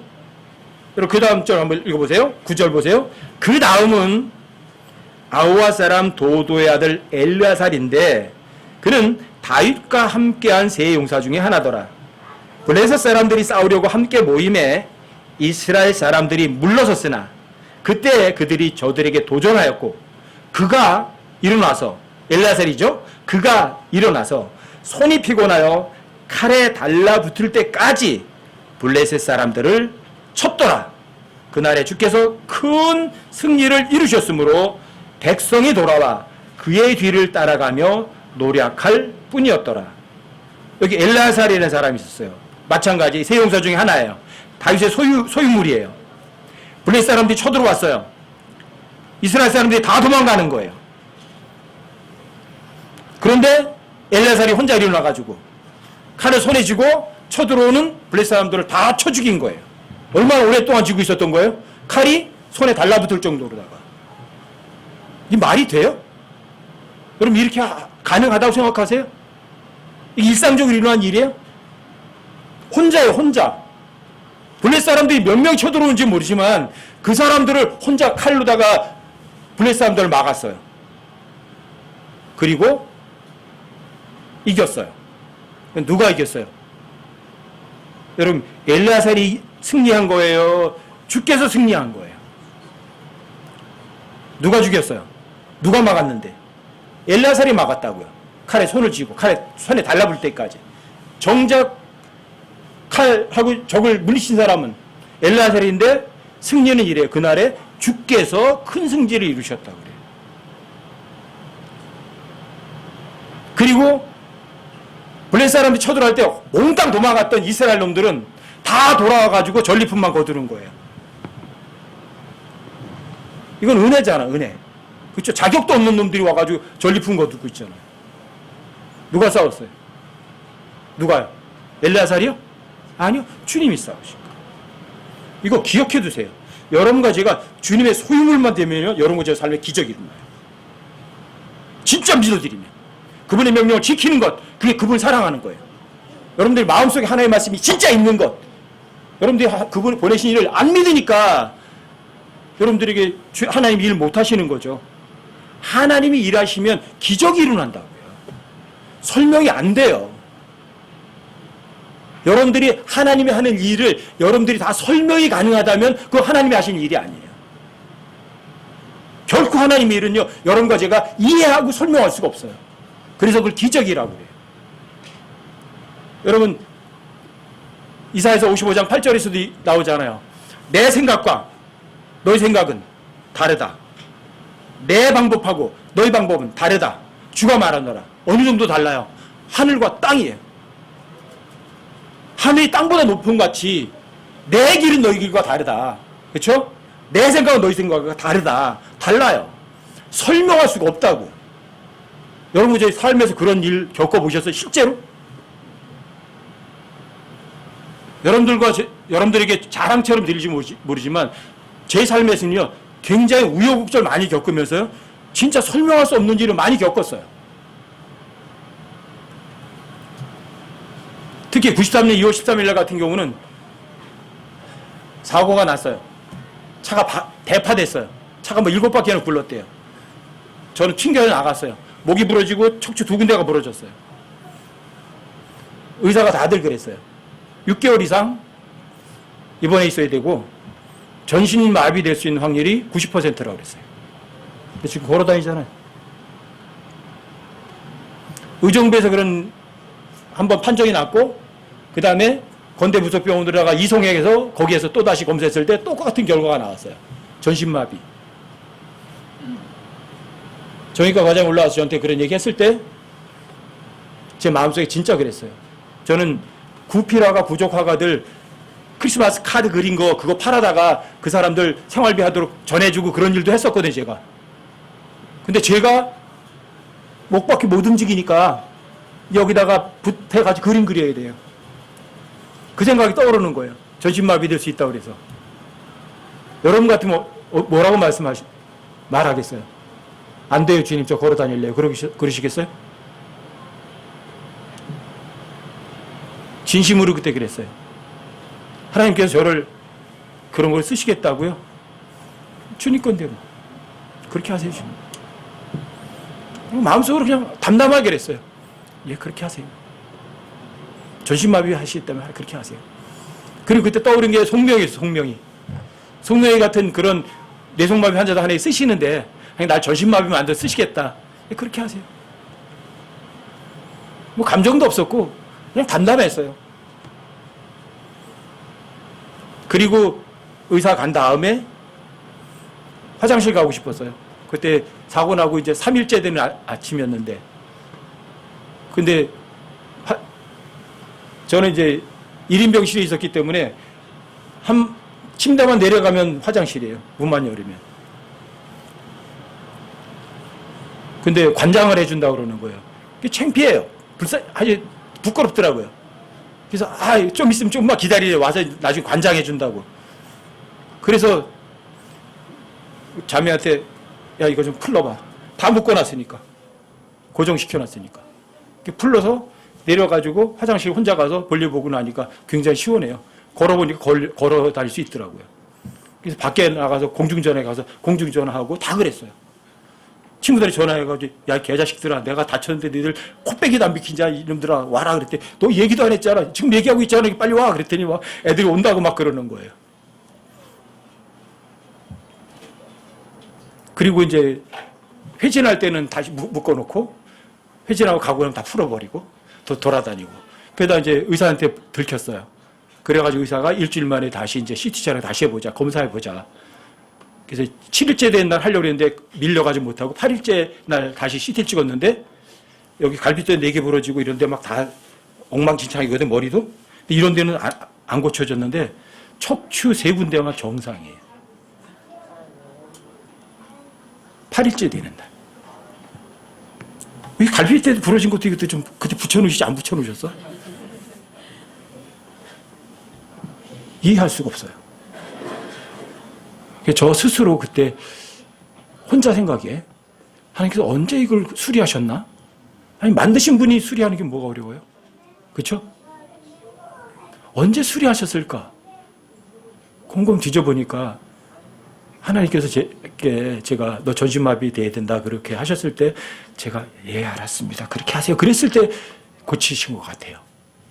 여러분 그 다음 절 한번 읽어보세요. 9절 보세요. 그 다음은 아우와 사람 도도의 아들 엘르아살인데 그는 다윗과 함께한 세 용사 중에 하나더라. 블레셋 사람들이 싸우려고 함께 모임에 이스라엘 사람들이 물러섰으나 그때 그들이 저들에게 도전하였고 그가 일어나서 엘르아살이죠. 그가 일어나서 손이 피곤하여 칼에 달라붙을 때까지 블레셋 사람들을 쳤더라. 그날에 주께서 큰 승리를 이루셨으므로 백성이 돌아와 그의 뒤를 따라가며 노력할 뿐이었더라. 여기 엘르아살이라는 사람이 있었어요. 마찬가지 세 용사 중에 하나예요. 다윗의 소유물이에요. 블레셋 사람들이 쳐들어왔어요. 이스라엘 사람들이 다 도망가는 거예요. 그런데 엘르아살이 혼자 일어나가지고 칼을 손에 쥐고 쳐들어오는 블레셋 사람들을 다 쳐 죽인 거예요. 얼마나 오랫동안 쥐고 있었던 거예요? 칼이 손에 달라붙을 정도로다가. 이 말이 돼요? 여러분 이렇게 가능하다고 생각하세요? 이게 일상적으로 일어난 일이에요? 혼자예요, 혼자. 블레셋 사람들이 몇 명 쳐들어오는지 모르지만 그 사람들을 혼자 칼로다가 블레셋 사람들을 막았어요. 그리고 이겼어요. 누가 이겼어요? 여러분 엘르아살이 승리한 거예요? 주께서 승리한 거예요? 누가 죽였어요? 누가 막았는데? 엘르아살이 막았다고요. 칼에 손을 쥐고 칼에 손에 달라붙을 때까지. 정작 칼하고 적을 물리친 사람은 엘르아살인데 승리는 이래요. 그날에 주께서 큰 승리를 이루셨다고 그래요. 그리고 블레셋 사람들이 쳐들어갈 때 몽땅 도망갔던 이스라엘 놈들은 다 돌아와가지고 전리품만 거두는 거예요. 이건 은혜잖아, 은혜. 그렇죠? 자격도 없는 놈들이 와가지고 전리품 거두고 있잖아요. 누가 싸웠어요? 누가요? 엘르아살이요? 아니요. 주님이 싸우신 거예요. 이거 기억해 두세요. 여러분과 제가 주님의 소유물만 되면요, 여러분과 제 삶에 기적이 일어나요. 진짜 믿어드리면. 그분의 명령을 지키는 것, 그게 그분을 사랑하는 거예요. 여러분들이 마음속에 하나님의 말씀이 진짜 있는 것, 여러분들이 그분이 보내신 일을 안 믿으니까 여러분들에게 하나님이 일 못하시는 거죠. 하나님이 일하시면 기적이 일어난다고요. 설명이 안 돼요. 여러분들이 하나님이 하는 일을 여러분들이 다 설명이 가능하다면 그건 하나님이 하시는 일이 아니에요. 결코 하나님의 일은요, 여러분과 제가 이해하고 설명할 수가 없어요. 그래서 그걸 기적이라고 그래요. 여러분 이사야서 55장 8절에서도 나오잖아요. 내 생각과 너희 생각은 다르다. 내 방법하고 너희 방법은 다르다. 주가 말하노라. 어느 정도 달라요? 하늘과 땅이에요. 하늘이 땅보다 높은 것 같이 내 길은 너희 길과 다르다. 그렇죠? 내 생각은 너희 생각과 다르다. 달라요. 설명할 수가 없다고. 여러분 저희 삶에서 그런 일 겪어보셨어요? 실제로? 여러분들에게 자랑처럼 들릴지 모르지만 제 삶에서는요, 굉장히 우여곡절 많이 겪으면서요, 진짜 설명할 수 없는 일을 많이 겪었어요. 특히 93년 2월 13일 날 같은 경우는 사고가 났어요. 차가 대파됐어요. 차가 뭐 7바퀴나 굴렀대요. 저는 튕겨 나갔어요. 목이 부러지고 척추 2군데가 부러졌어요. 의사가 다들 그랬어요. 6개월 이상 입원해 있어야 되고 전신 마비될 수 있는 확률이 90%라고 그랬어요. 근데 지금 걸어 다니잖아요. 의정부에서 그런 한번 판정이 났고 그 다음에 건대부속병원 들어가 이송행에서 거기에서 또다시 검사했을 때 똑같은 결과가 나왔어요. 전신마비. 정형외과 과장 올라와서 저한테 그런 얘기 했을 때 제 마음속에 진짜 그랬어요. 저는 구필화가 부족화가들 크리스마스 카드 그린 거 그거 팔아다가 그 사람들 생활비 하도록 전해주고 그런 일도 했었거든요, 제가. 근데 제가 목밖에 못 움직이니까 여기다가 붓해가지고 그림 그려야 돼요. 그 생각이 떠오르는 거예요. 전신마비 될 수 있다고 그래서. 여러분 같으면 뭐라고 말하겠어요? 안 돼요, 주님. 저 걸어 다닐래요. 그러시겠어요? 진심으로 그때 그랬어요. 하나님께서 저를 그런 걸 쓰시겠다고요? 주님 건대로. 그렇게 하세요, 주님. 마음속으로 그냥 담담하게 그랬어요. 예, 그렇게 하세요. 전신마비 하시겠다면 그렇게 하세요. 그리고 그때 떠오른 게 송명이었어요, 송명이. 송명이 같은 그런 뇌성마비 환자도 하나에 쓰시는데, 그냥 날 전신마비만 안 돼 쓰시겠다. 예, 그렇게 하세요. 뭐 감정도 없었고, 그냥 담담했어요. 그리고 의사 간 다음에 화장실 가고 싶었어요. 그때 사고 나고 이제 3일째 되는 아침이었는데, 근데 저는 이제 1인병실에 있었기 때문에 한 침대만 내려가면 화장실이에요. 문만 열으면. 근데 관장을 해준다고 그러는 거예요. 그게 창피해요. 아주 부끄럽더라고요. 그래서 좀 있으면 좀만 기다리래 와서 나중에 관장해준다고. 그래서 자매한테 야 이거 좀 풀러봐. 다 묶어놨으니까. 고정시켜놨으니까. 풀러서 내려가지고 화장실 혼자 가서 볼일 보고 나니까 굉장히 시원해요. 걸어보니까 걸어 다닐 수 있더라고요. 그래서 밖에 나가서 공중전화에 가서 공중전화하고 다 그랬어요. 친구들이 전화해가지고 야 개자식들아 내가 다쳤는데 너희들 코빼기도 안 비키냐 이놈들아 와라 그랬더니 너 얘기도 안 했잖아. 지금 얘기하고 있잖아. 빨리 와 그랬더니 막 애들이 온다고 막 그러는 거예요. 그리고 이제 회진할 때는 다시 묶어놓고 회진하고 가고 나면 다 풀어버리고 또 돌아다니고 그러다 이제 의사한테 들켰어요. 그래가지고 의사가 일주일 만에 다시 이제 CT 촬영 다시 해보자 검사해보자. 그래서 7일째 된 날 하려고 했는데 밀려가지 못하고 8일째 날 다시 CT를 찍었는데 여기 갈비뼈 4개 부러지고 이런 데 막 다 엉망진창이거든 머리도. 근데 이런 데는 안 고쳐졌는데 척추 3군데만 정상이에요. 8일째 되는 날. 이 갈비뼈 부러진 것도 이것도 좀 그때 붙여놓으시지 안 붙여놓으셨어? 이해할 수가 없어요. 저 스스로 그때 혼자 생각해. 하나님께서 언제 이걸 수리하셨나? 아니 만드신 분이 수리하는 게 뭐가 어려워요? 그렇죠? 언제 수리하셨을까? 곰곰 뒤져보니까 하나님께서 제가 너 전신마비 돼야 된다 그렇게 하셨을 때 제가 예 알았습니다. 그렇게 하세요. 그랬을 때 고치신 것 같아요.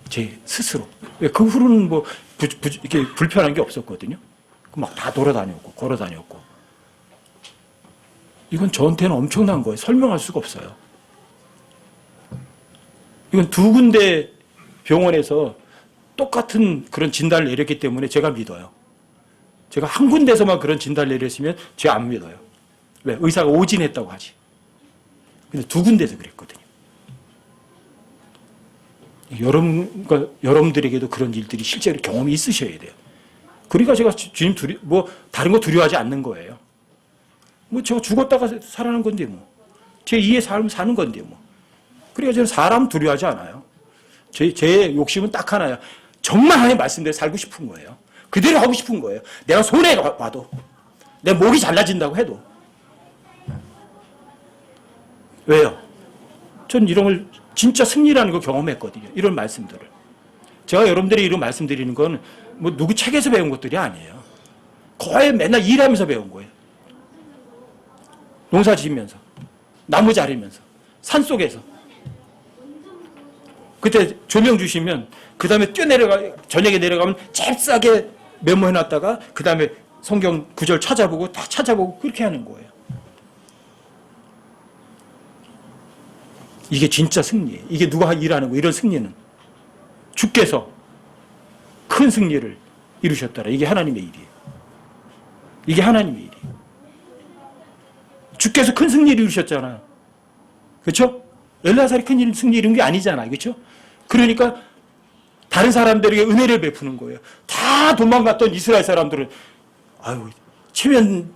제 스스로. 그 후로는 뭐 이렇게 불편한 게 없었거든요. 막 다 돌아다녔고 걸어다녔고 이건 저한테는 엄청난 거예요. 설명할 수가 없어요. 이건 2군데 병원에서 똑같은 그런 진단을 내렸기 때문에 제가 믿어요. 제가 한 군데서만 그런 진단을 내렸으면 제가 안 믿어요. 왜? 의사가 오진했다고 하지. 근데 2군데서 그랬거든요. 여러분들에게도 그런 일들이 실제로 경험이 있으셔야 돼요. 그러니까 제가 주님 다른 거 두려워하지 않는 거예요. 뭐 제가 죽었다가 살아난 건데 뭐. 제 2의 삶을 사는 건데 뭐. 그러니까 저는 사람 두려워하지 않아요. 제 욕심은 딱 하나야. 정말 하나님 말씀대로 살고 싶은 거예요. 그대로 하고 싶은 거예요. 내가 손해가 와도. 내 목이 잘라진다고 해도. 왜요? 전 이런 걸 진짜 승리라는 걸 경험했거든요. 이런 말씀들을. 제가 여러분들이 이런 말씀드리는 건 뭐 누구 책에서 배운 것들이 아니에요. 거의 맨날 일하면서 배운 거예요. 농사 지으면서, 나무 자르면서, 산속에서. 그때 조명 주시면 그 다음에 저녁에 내려가면 잽싸게 메모해놨다가 그 다음에 성경 구절 찾아보고 다 찾아보고 그렇게 하는 거예요. 이게 진짜 승리예요. 이게 누가 일하는 거예요. 이런 승리는. 주께서 큰 승리를 이루셨더라. 이게 하나님의 일이에요. 이게 하나님의 일이에요. 주께서 큰 승리를 이루셨잖아요. 그렇죠? 엘라살이 큰 승리 이룬 게 아니잖아요. 그렇죠? 그러니까 다른 사람들에게 은혜를 베푸는 거예요. 다 도망갔던 이스라엘 사람들은 체면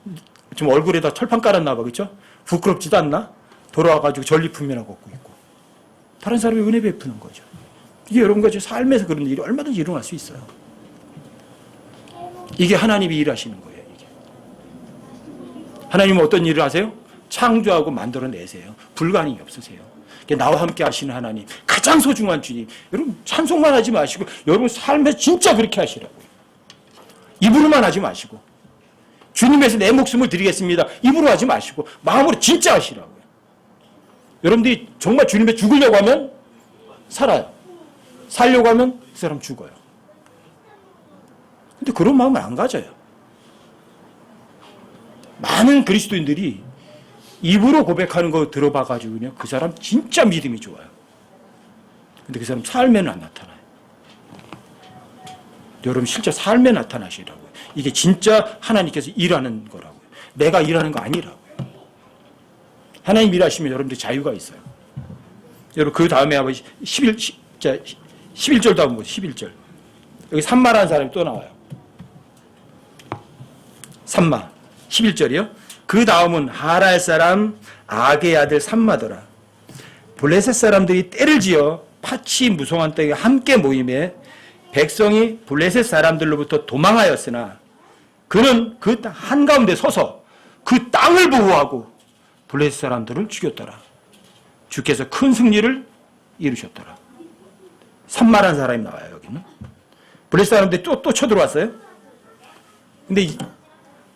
좀 얼굴에다 철판 깔았나 봐. 그렇죠? 부끄럽지도 않나? 돌아와가지고 전리품이나 걷고 있고. 다른 사람이 은혜 베푸는 거죠. 이게 여러분과 제 삶에서 그런 일이 얼마든지 일어날 수 있어요. 이게 하나님이 일하시는 거예요. 이게. 하나님은 어떤 일을 하세요? 창조하고 만들어내세요. 불가능이 없으세요. 나와 함께 하시는 하나님, 가장 소중한 주님. 여러분 찬송만 하지 마시고 여러분 삶에 진짜 그렇게 하시라고요. 입으로만 하지 마시고 주님에서 내 목숨을 드리겠습니다. 입으로 하지 마시고 마음으로 진짜 하시라고요. 여러분들이 정말 주님에 죽으려고 하면 살아요. 살려고 하면 그 사람 죽어요. 근데 그런 마음을 안 가져요. 많은 그리스도인들이 입으로 고백하는 거 들어봐가지고요, 그 사람 진짜 믿음이 좋아요. 근데 그 사람 삶에는 안 나타나요. 여러분 실제 삶에 나타나시라고요. 이게 진짜 하나님께서 일하는 거라고요. 내가 일하는 거 아니라고요. 하나님 일하시면 여러분들 자유가 있어요. 여러분 그 다음에 11절도 한번 보세요. 11절. 여기 산마라는 사람이 또 나와요. 산마. 11절이요. 그 다음은 하랄 사람 악의 아들 산마더라. 블레셋 사람들이 때를 지어 팥이 무성한 땅에 함께 모임에 백성이 블레셋 사람들로부터 도망하였으나 그는 그 땅 한가운데 서서 그 땅을 보호하고 블레셋 사람들을 죽였더라. 주께서 큰 승리를 이루셨더라. 산마라는 사람이 나와요. 여기는 블레셋 사람들이 또 쳐들어왔어요. 근데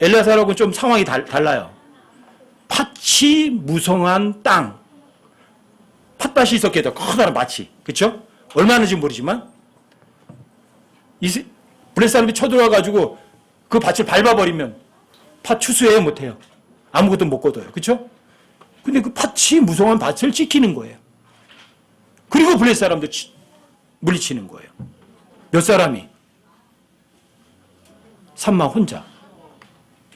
엘리야사하고는 좀 상황이 달라요. 팥이 무성한 땅. 팥밭이 있었겠죠. 커다란 밭이. 그렇죠? 얼마나인지 모르지만 블레셋 사람이 쳐들어와가지고 그 밭을 밟아버리면 팥 추수해야 못해요. 아무것도 못 거둬요. 그렇죠? 근데 그 팥이 무성한 밭을 지키는 거예요. 그리고 블레셋 사람도 물리치는 거예요. 몇 사람이? 산마 혼자.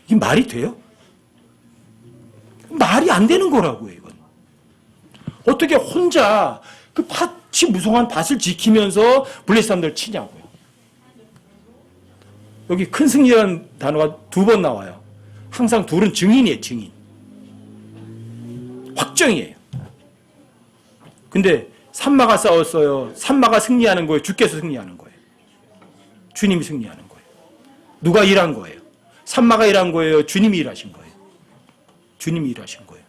이게 말이 돼요? 말이 안 되는 거라고요, 이건. 어떻게 혼자 그 밭이 무성한 밭을 지키면서 블레셋 사람들을 치냐고요. 여기 큰 승리라는 단어가 2번 나와요. 항상 둘은 증인이에요, 증인. 확정이에요. 근데 산마가 싸웠어요. 산마가 승리하는 거예요. 주께서 승리하는 거예요. 주님이 승리하는 거예요. 누가 일한 거예요? 산마가 일한 거예요. 주님이 일하신 거예요. 주님이 일하신 거예요.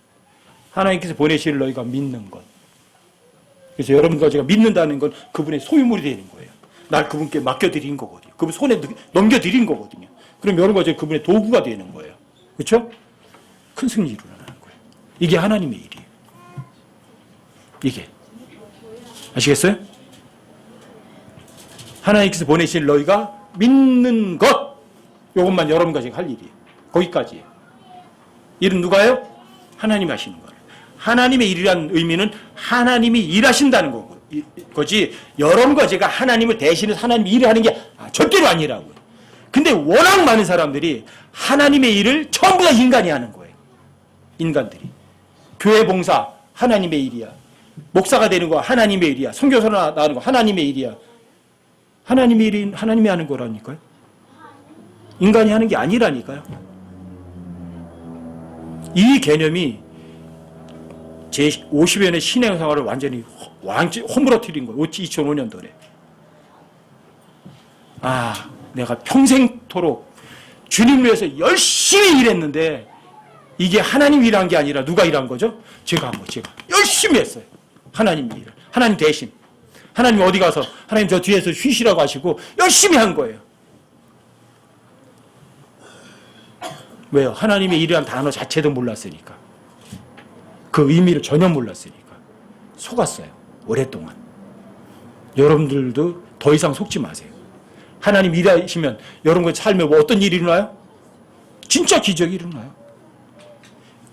하나님께서 보내실 너희가 믿는 것. 그래서 여러분과 제가 믿는다는 건 그분의 소유물이 되는 거예요. 날 그분께 맡겨드린 거거든요. 그분 손에 넘겨드린 거거든요. 그럼 여러분과 제가 그분의 도구가 되는 거예요. 그렇죠? 큰 승리를 일어나는 거예요. 이게 하나님의 일이에요. 이게. 아시겠어요? 하나님께서 보내실 너희가 믿는 것. 이것만 여러분과 제가 할 일이에요. 거기까지예요. 일은 누가요? 하나님 하시는 거예요. 하나님의 일이라는 의미는 하나님이 일하신다는 거지 여러분과 제가 하나님을 대신해서 하나님이 일을 하는 게 절대로 아니라고요. 근데 워낙 많은 사람들이 하나님의 일을 전부 다 인간이 하는 거예요. 인간들이. 교회 봉사 하나님의 일이야. 목사가 되는 거 하나님의 일이야. 선교사 나가는 거 하나님의 일이야. 하나님의 일은 하나님이 하는 거라니까요. 인간이 하는 게 아니라니까요. 이 개념이 제 50여 년의 신앙생활을 완전히 허물어뜨린 거예요. 2005년도에. 내가 평생토록 주님을 위해서 열심히 일했는데 이게 하나님 일한 게 아니라 누가 일한 거죠? 제가 한 거, 제가. 열심히 했어요. 하나님 일을. 하나님 대신. 하나님 어디 가서 하나님 저 뒤에서 쉬시라고 하시고 열심히 한 거예요. 왜요? 하나님의 일이란 단어 자체도 몰랐으니까. 그 의미를 전혀 몰랐으니까. 속았어요. 오랫동안. 여러분들도 더 이상 속지 마세요. 하나님 일하시면 여러분의 삶에 뭐 어떤 일이 일어나요? 진짜 기적이 일어나요.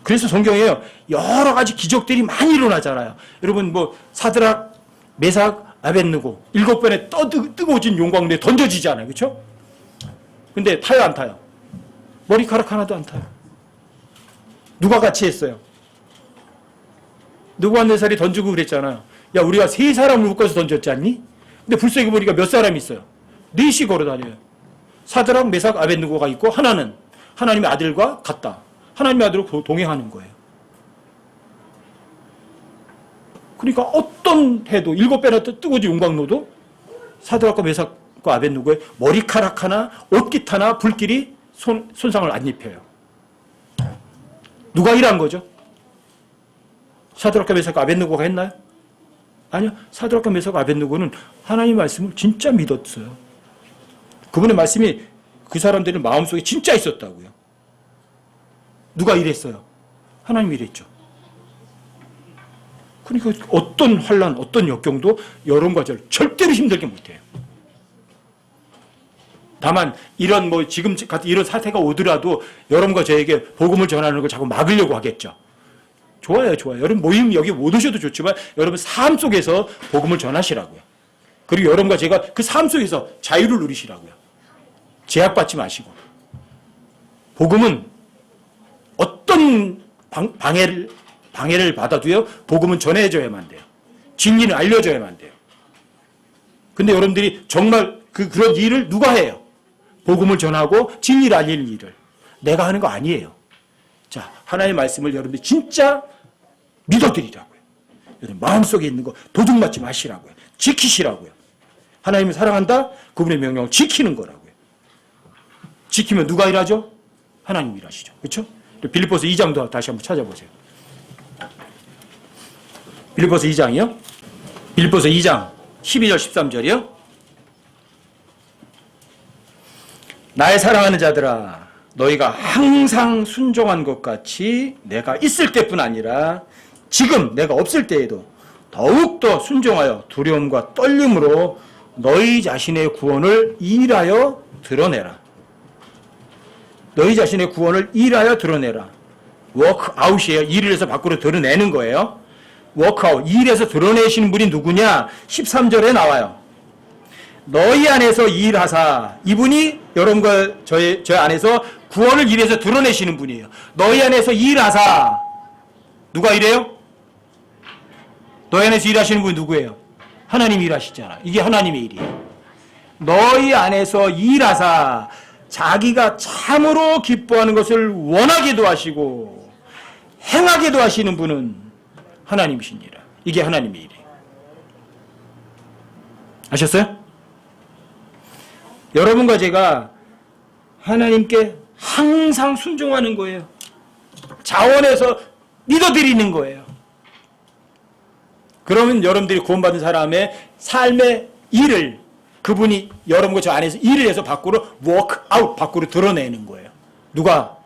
그래서 성경에요. 여러 가지 기적들이 많이 일어나잖아요. 여러분 뭐 사드락, 메삭, 아벳느고 7번에 뜨거워진 용광로에 던져지잖아요. 그렇죠? 근데 타요 안 타요? 머리카락 하나도 안 타요. 누가 같이 했어요? 느부갓네살이 던지고 그랬잖아요. 야 우리가 3사람을 묶어서 던졌지 않니? 근데 불쌍히 보니까 몇 사람이 있어요? 4이 걸어다녀요. 사드락, 메삭, 아벳느고가 있고 하나는 하나님의 아들과 같다. 하나님의 아들로 동행하는 거예요. 그러니까 어떤 해도 7배나 뜨거워진 용광로도 사드락과 메삭과 아벳느고의 머리카락 하나, 옷깃 하나, 불길이 손상을 안 입혀요. 누가 일한 거죠? 사드락과 메삭과 아벳느고가 했나요? 아니요. 사드락과 메삭과 아벳느고는 하나님 말씀을 진짜 믿었어요. 그분의 말씀이 그 사람들의 마음속에 진짜 있었다고요. 누가 이랬어요? 하나님이 이랬죠. 그러니까 어떤 환난, 어떤 역경도 여러분과 저를 절대로 힘들게 못해요. 다만 이런 지금 같은 이런 사태가 오더라도 여러분과 저에게 복음을 전하는 걸 자꾸 막으려고 하겠죠. 좋아요, 좋아요. 여러분 모임 여기 못 오셔도 좋지만 여러분 삶 속에서 복음을 전하시라고요. 그리고 여러분과 제가 그 삶 속에서 자유를 누리시라고요. 제약받지 마시고. 복음은 어떤 방해를 받아도요, 복음은 전해져야만 돼요. 진리는 알려져야만 돼요. 근데 여러분들이 정말 그런 일을 누가 해요? 복음을 전하고 진리를 알리는 일을. 내가 하는 거 아니에요. 자, 하나님의 말씀을 여러분들이 진짜 믿어드리라고요. 여러분 마음속에 있는 거 도둑 맞지 마시라고요. 지키시라고요. 하나님을 사랑한다? 그분의 명령을 지키는 거라고요. 지키면 누가 일하죠? 하나님이 일하시죠. 그렇죠? 빌립보서 2장도 다시 한번 찾아보세요. 빌립보서 2장이요? 빌립보서 2장 12절 13절이요? 나의 사랑하는 자들아, 너희가 항상 순종한 것 같이 내가 있을 때뿐 아니라 지금 내가 없을 때에도 더욱더 순종하여 두려움과 떨림으로 너희 자신의 구원을 일하여 드러내라. 너희 자신의 구원을 일하여 드러내라. 워크아웃이에요. 일을 해서 밖으로 드러내는 거예요. 워크아웃, 일해서 드러내시는 분이 누구냐? 13절에 나와요. 너희 안에서 일하사, 이분이 여러분과 저희 안에서 구원을 일해서 드러내시는 분이에요. 너희 안에서 일하사, 누가 일해요? 너희 안에서 일하시는 분이 누구예요? 하나님이 일하시잖아. 이게 하나님의 일이에요. 너희 안에서 일하사, 자기가 참으로 기뻐하는 것을 원하게도 하시고 행하게도 하시는 분은 하나님이시니라. 이게 하나님의 일이에요. 아셨어요? 여러분과 제가 하나님께 항상 순종하는 거예요. 자원해서 믿어드리는 거예요. 그러면 여러분들이 구원받은 사람의 삶의 일을 그분이 여러분과 저 안에서 일을 해서 밖으로 워크아웃, 밖으로 드러내는 거예요. 누가?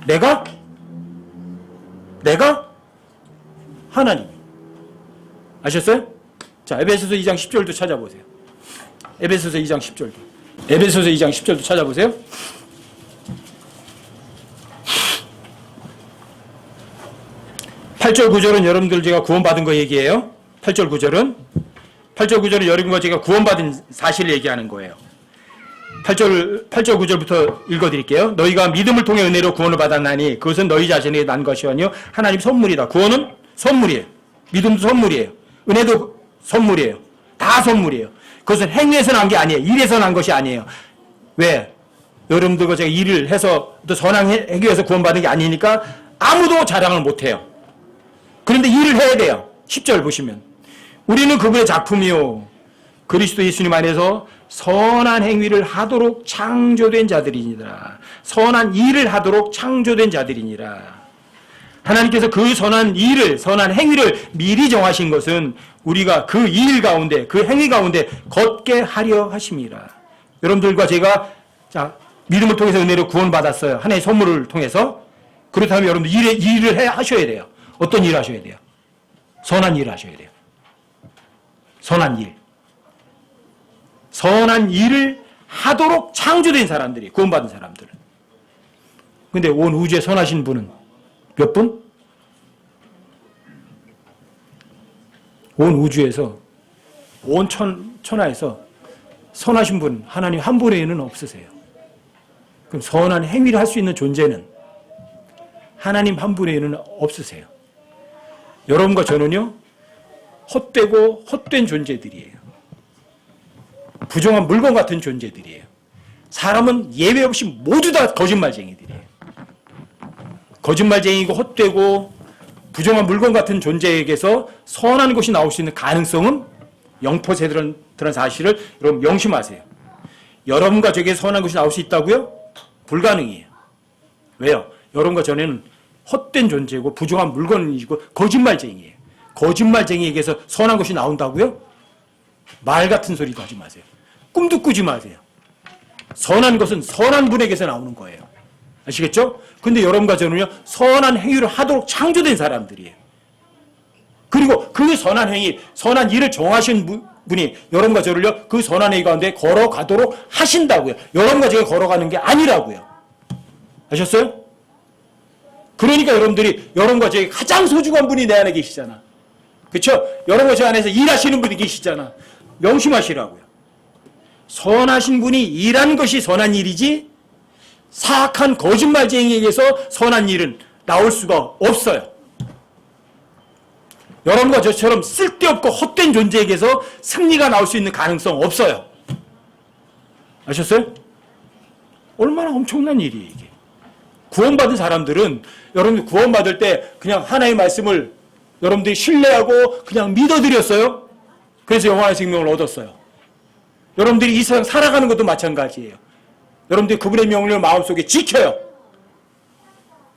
내가? 하나님이. 아셨어요? 자, 에베소서 2장 10절도 찾아보세요. 에베소서 2장 10절도. 에베소서 2장 10절도 찾아보세요. (8절) 9절은 여러분들 제가 구원받은 거 얘기해요. 8절 9절은 여러분과 제가 구원받은 사실을 얘기하는 거예요. 8절 9절부터 읽어드릴게요. 너희가 믿음을 통해 은혜로 구원을 받았나니 그것은 너희 자신에게 난 것이 아니요 하나님 선물이다. 구원은 선물이에요. 믿음도 선물이에요. 은혜도 선물이에요. 다 선물이에요. 그것은 행위에서 난 게 아니에요. 일에서 난 것이 아니에요. 왜? 여러분들과 제가 일을 해서 또 선한 행위에서 구원받은 게 아니니까 아무도 자랑을 못해요. 그런데 일을 해야 돼요. 10절 보시면 우리는 그분의 작품이요 그리스도 예수님 안에서 선한 행위를 하도록 창조된 자들이니라. 선한 일을 하도록 창조된 자들이니라. 하나님께서 그 선한 일을, 선한 행위를 미리 정하신 것은 우리가 그 일 가운데, 그 행위 가운데 걷게 하려 하심이라. 여러분들과 제가 자 믿음을 통해서 은혜로 구원받았어요. 하나님의 선물을 통해서. 그렇다면 여러분들 일을 하셔야 돼요. 어떤 일을 하셔야 돼요? 선한 일을 하셔야 돼요. 선한 일. 선한 일을 하도록 창조된 사람들이, 구원받은 사람들은. 근데 온 우주에 선하신 분은 몇 분? 온 우주에서, 온 천하에서 선하신 분, 하나님 한 분 외에는 없으세요. 그럼 선한 행위를 할 수 있는 존재는 하나님 한 분 외에는 없으세요. 여러분과 저는요, 헛되고 헛된 존재들이에요. 부정한 물건 같은 존재들이에요. 사람은 예외 없이 모두 다 거짓말쟁이들이에요. 거짓말쟁이고 헛되고 부정한 물건 같은 존재에게서 선한 것이 나올 수 있는 가능성은 0%라는 사실을 여러분 명심하세요. 여러분과 저에게 선한 것이 나올 수 있다고요? 불가능해요. 왜요? 여러분과 저는 헛된 존재고 부정한 물건이고 거짓말쟁이에요. 거짓말쟁이에게서 선한 것이 나온다고요? 말 같은 소리도 하지 마세요. 꿈도 꾸지 마세요. 선한 것은 선한 분에게서 나오는 거예요. 아시겠죠? 근데 여러분과 저는요, 선한 행위를 하도록 창조된 사람들이에요. 그리고 그 선한 행위, 선한 일을 정하신 분이 여러분과 저를요, 그 선한 행위 가운데 걸어가도록 하신다고요. 여러분과 제가 걸어가는 게 아니라고요. 아셨어요? 그러니까 여러분과 제가 가장 소중한 분이 내 안에 계시잖아. 그렇죠? 여러분과 제 안에서 일하시는 분이 계시잖아. 명심하시라고요. 선하신 분이 일한 것이 선한 일이지 사악한 거짓말쟁이에게서 선한 일은 나올 수가 없어요. 여러분과 저처럼 쓸데없고 헛된 존재에게서 승리가 나올 수 있는 가능성 없어요. 아셨어요? 얼마나 엄청난 일이에요, 이게. 구원받은 사람들은 여러분들 구원받을 때 그냥 하나님의 말씀을 여러분들이 신뢰하고 그냥 믿어드렸어요. 그래서 영원한 생명을 얻었어요. 여러분들이 이 세상 살아가는 것도 마찬가지예요. 여러분들이 그분의 명령을 마음속에 지켜요.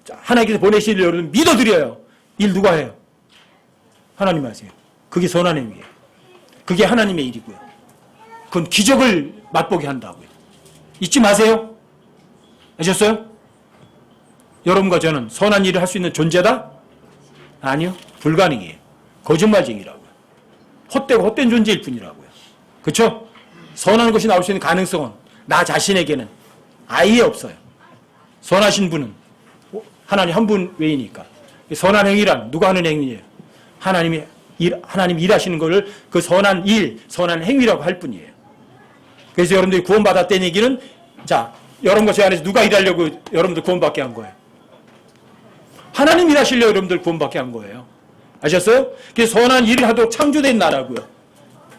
자, 하나님께서 보내신 일을 여러분 믿어드려요. 일 누가 해요? 하나님 하세요. 그게 선한 행위예요. 그게 하나님의 일이고요. 그건 기적을 맛보게 한다고요. 잊지 마세요. 아셨어요? 여러분과 저는 선한 일을 할 수 있는 존재다? 아니요. 불가능해요. 거짓말쟁이라고요. 헛된 존재일 뿐이라고요. 그렇죠? 선한 것이 나올 수 있는 가능성은 나 자신에게는 아예 없어요. 선하신 분은 하나님 한 분 외이니까. 선한 행위란 누가 하는 행위예요? 하나님 일하시는 것을 그 선한 일, 선한 행위라고 할 뿐이에요. 그래서 여러분들이 구원받았다는 얘기는 자, 여러분과 제 안에서 누가 일하려고 여러분들 구원받게 한 거예요? 하나님 일하시려고 여러분들 구원받게 한 거예요. 아셨어요? 그래서 선한 일을 하도록 창조된 나라고요.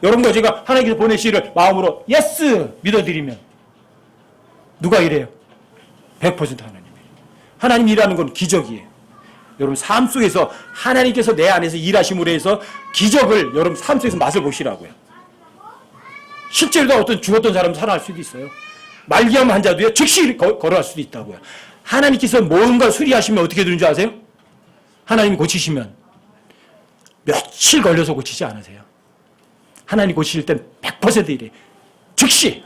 여러분과 제가 하나님께서 보내시기를 마음으로 예스 믿어드리면 누가 일해요? 100% 하나님이에요. 하나님 일하는 건 기적이에요. 여러분 삶 속에서 하나님께서 내 안에서 일하심으로 해서 기적을 여러분 삶 속에서 맛을 보시라고요. 실제로도 어떤 죽었던 사람 살아날 수도 있어요. 말기암 환자도요 즉시 걸어갈 수도 있다고요. 하나님께서 뭔가 수리하시면 어떻게 되는 줄 아세요? 하나님이 고치시면 며칠 걸려서 고치지 않으세요. 하나님 고치실 땐 100% 이래요. 즉시.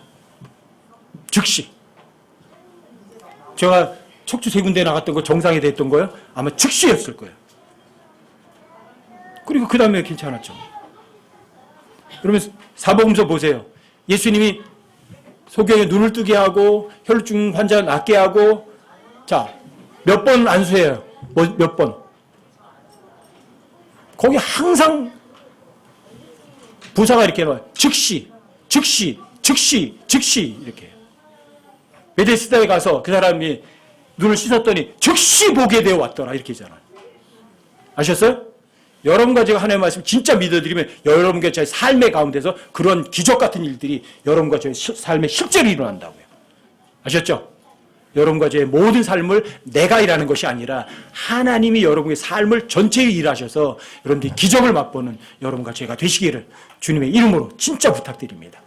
제가 척추 세 군데 나갔던 거 정상이 됐던 거요? 아마 즉시였을 거예요. 그리고 그 다음에 괜찮았죠. 그러면 사복음서 보세요. 예수님이 소경에 눈을 뜨게 하고 혈루증 환자 낫게 하고 자, 몇 번 안수해요? 몇 번? 거기 항상 부사가 이렇게 나와요. 즉시 이렇게 해요. 베데스다에 가서 그 사람이 눈을 씻었더니 즉시 보게 되어 왔더라 이렇게 하잖아요. 아셨어요? 여러분과 제가 하나님의 말씀 진짜 믿어드리면 여러분과 제 삶의 가운데서 그런 기적 같은 일들이 여러분과 제 삶에 실제로 일어난다고요. 아셨죠? 여러분과 제 모든 삶을 내가 일하는 것이 아니라 하나님이 여러분의 삶을 전체에 일하셔서 여러분들이 기적을 맛보는 여러분과 제가 되시기를 주님의 이름으로 진짜 부탁드립니다.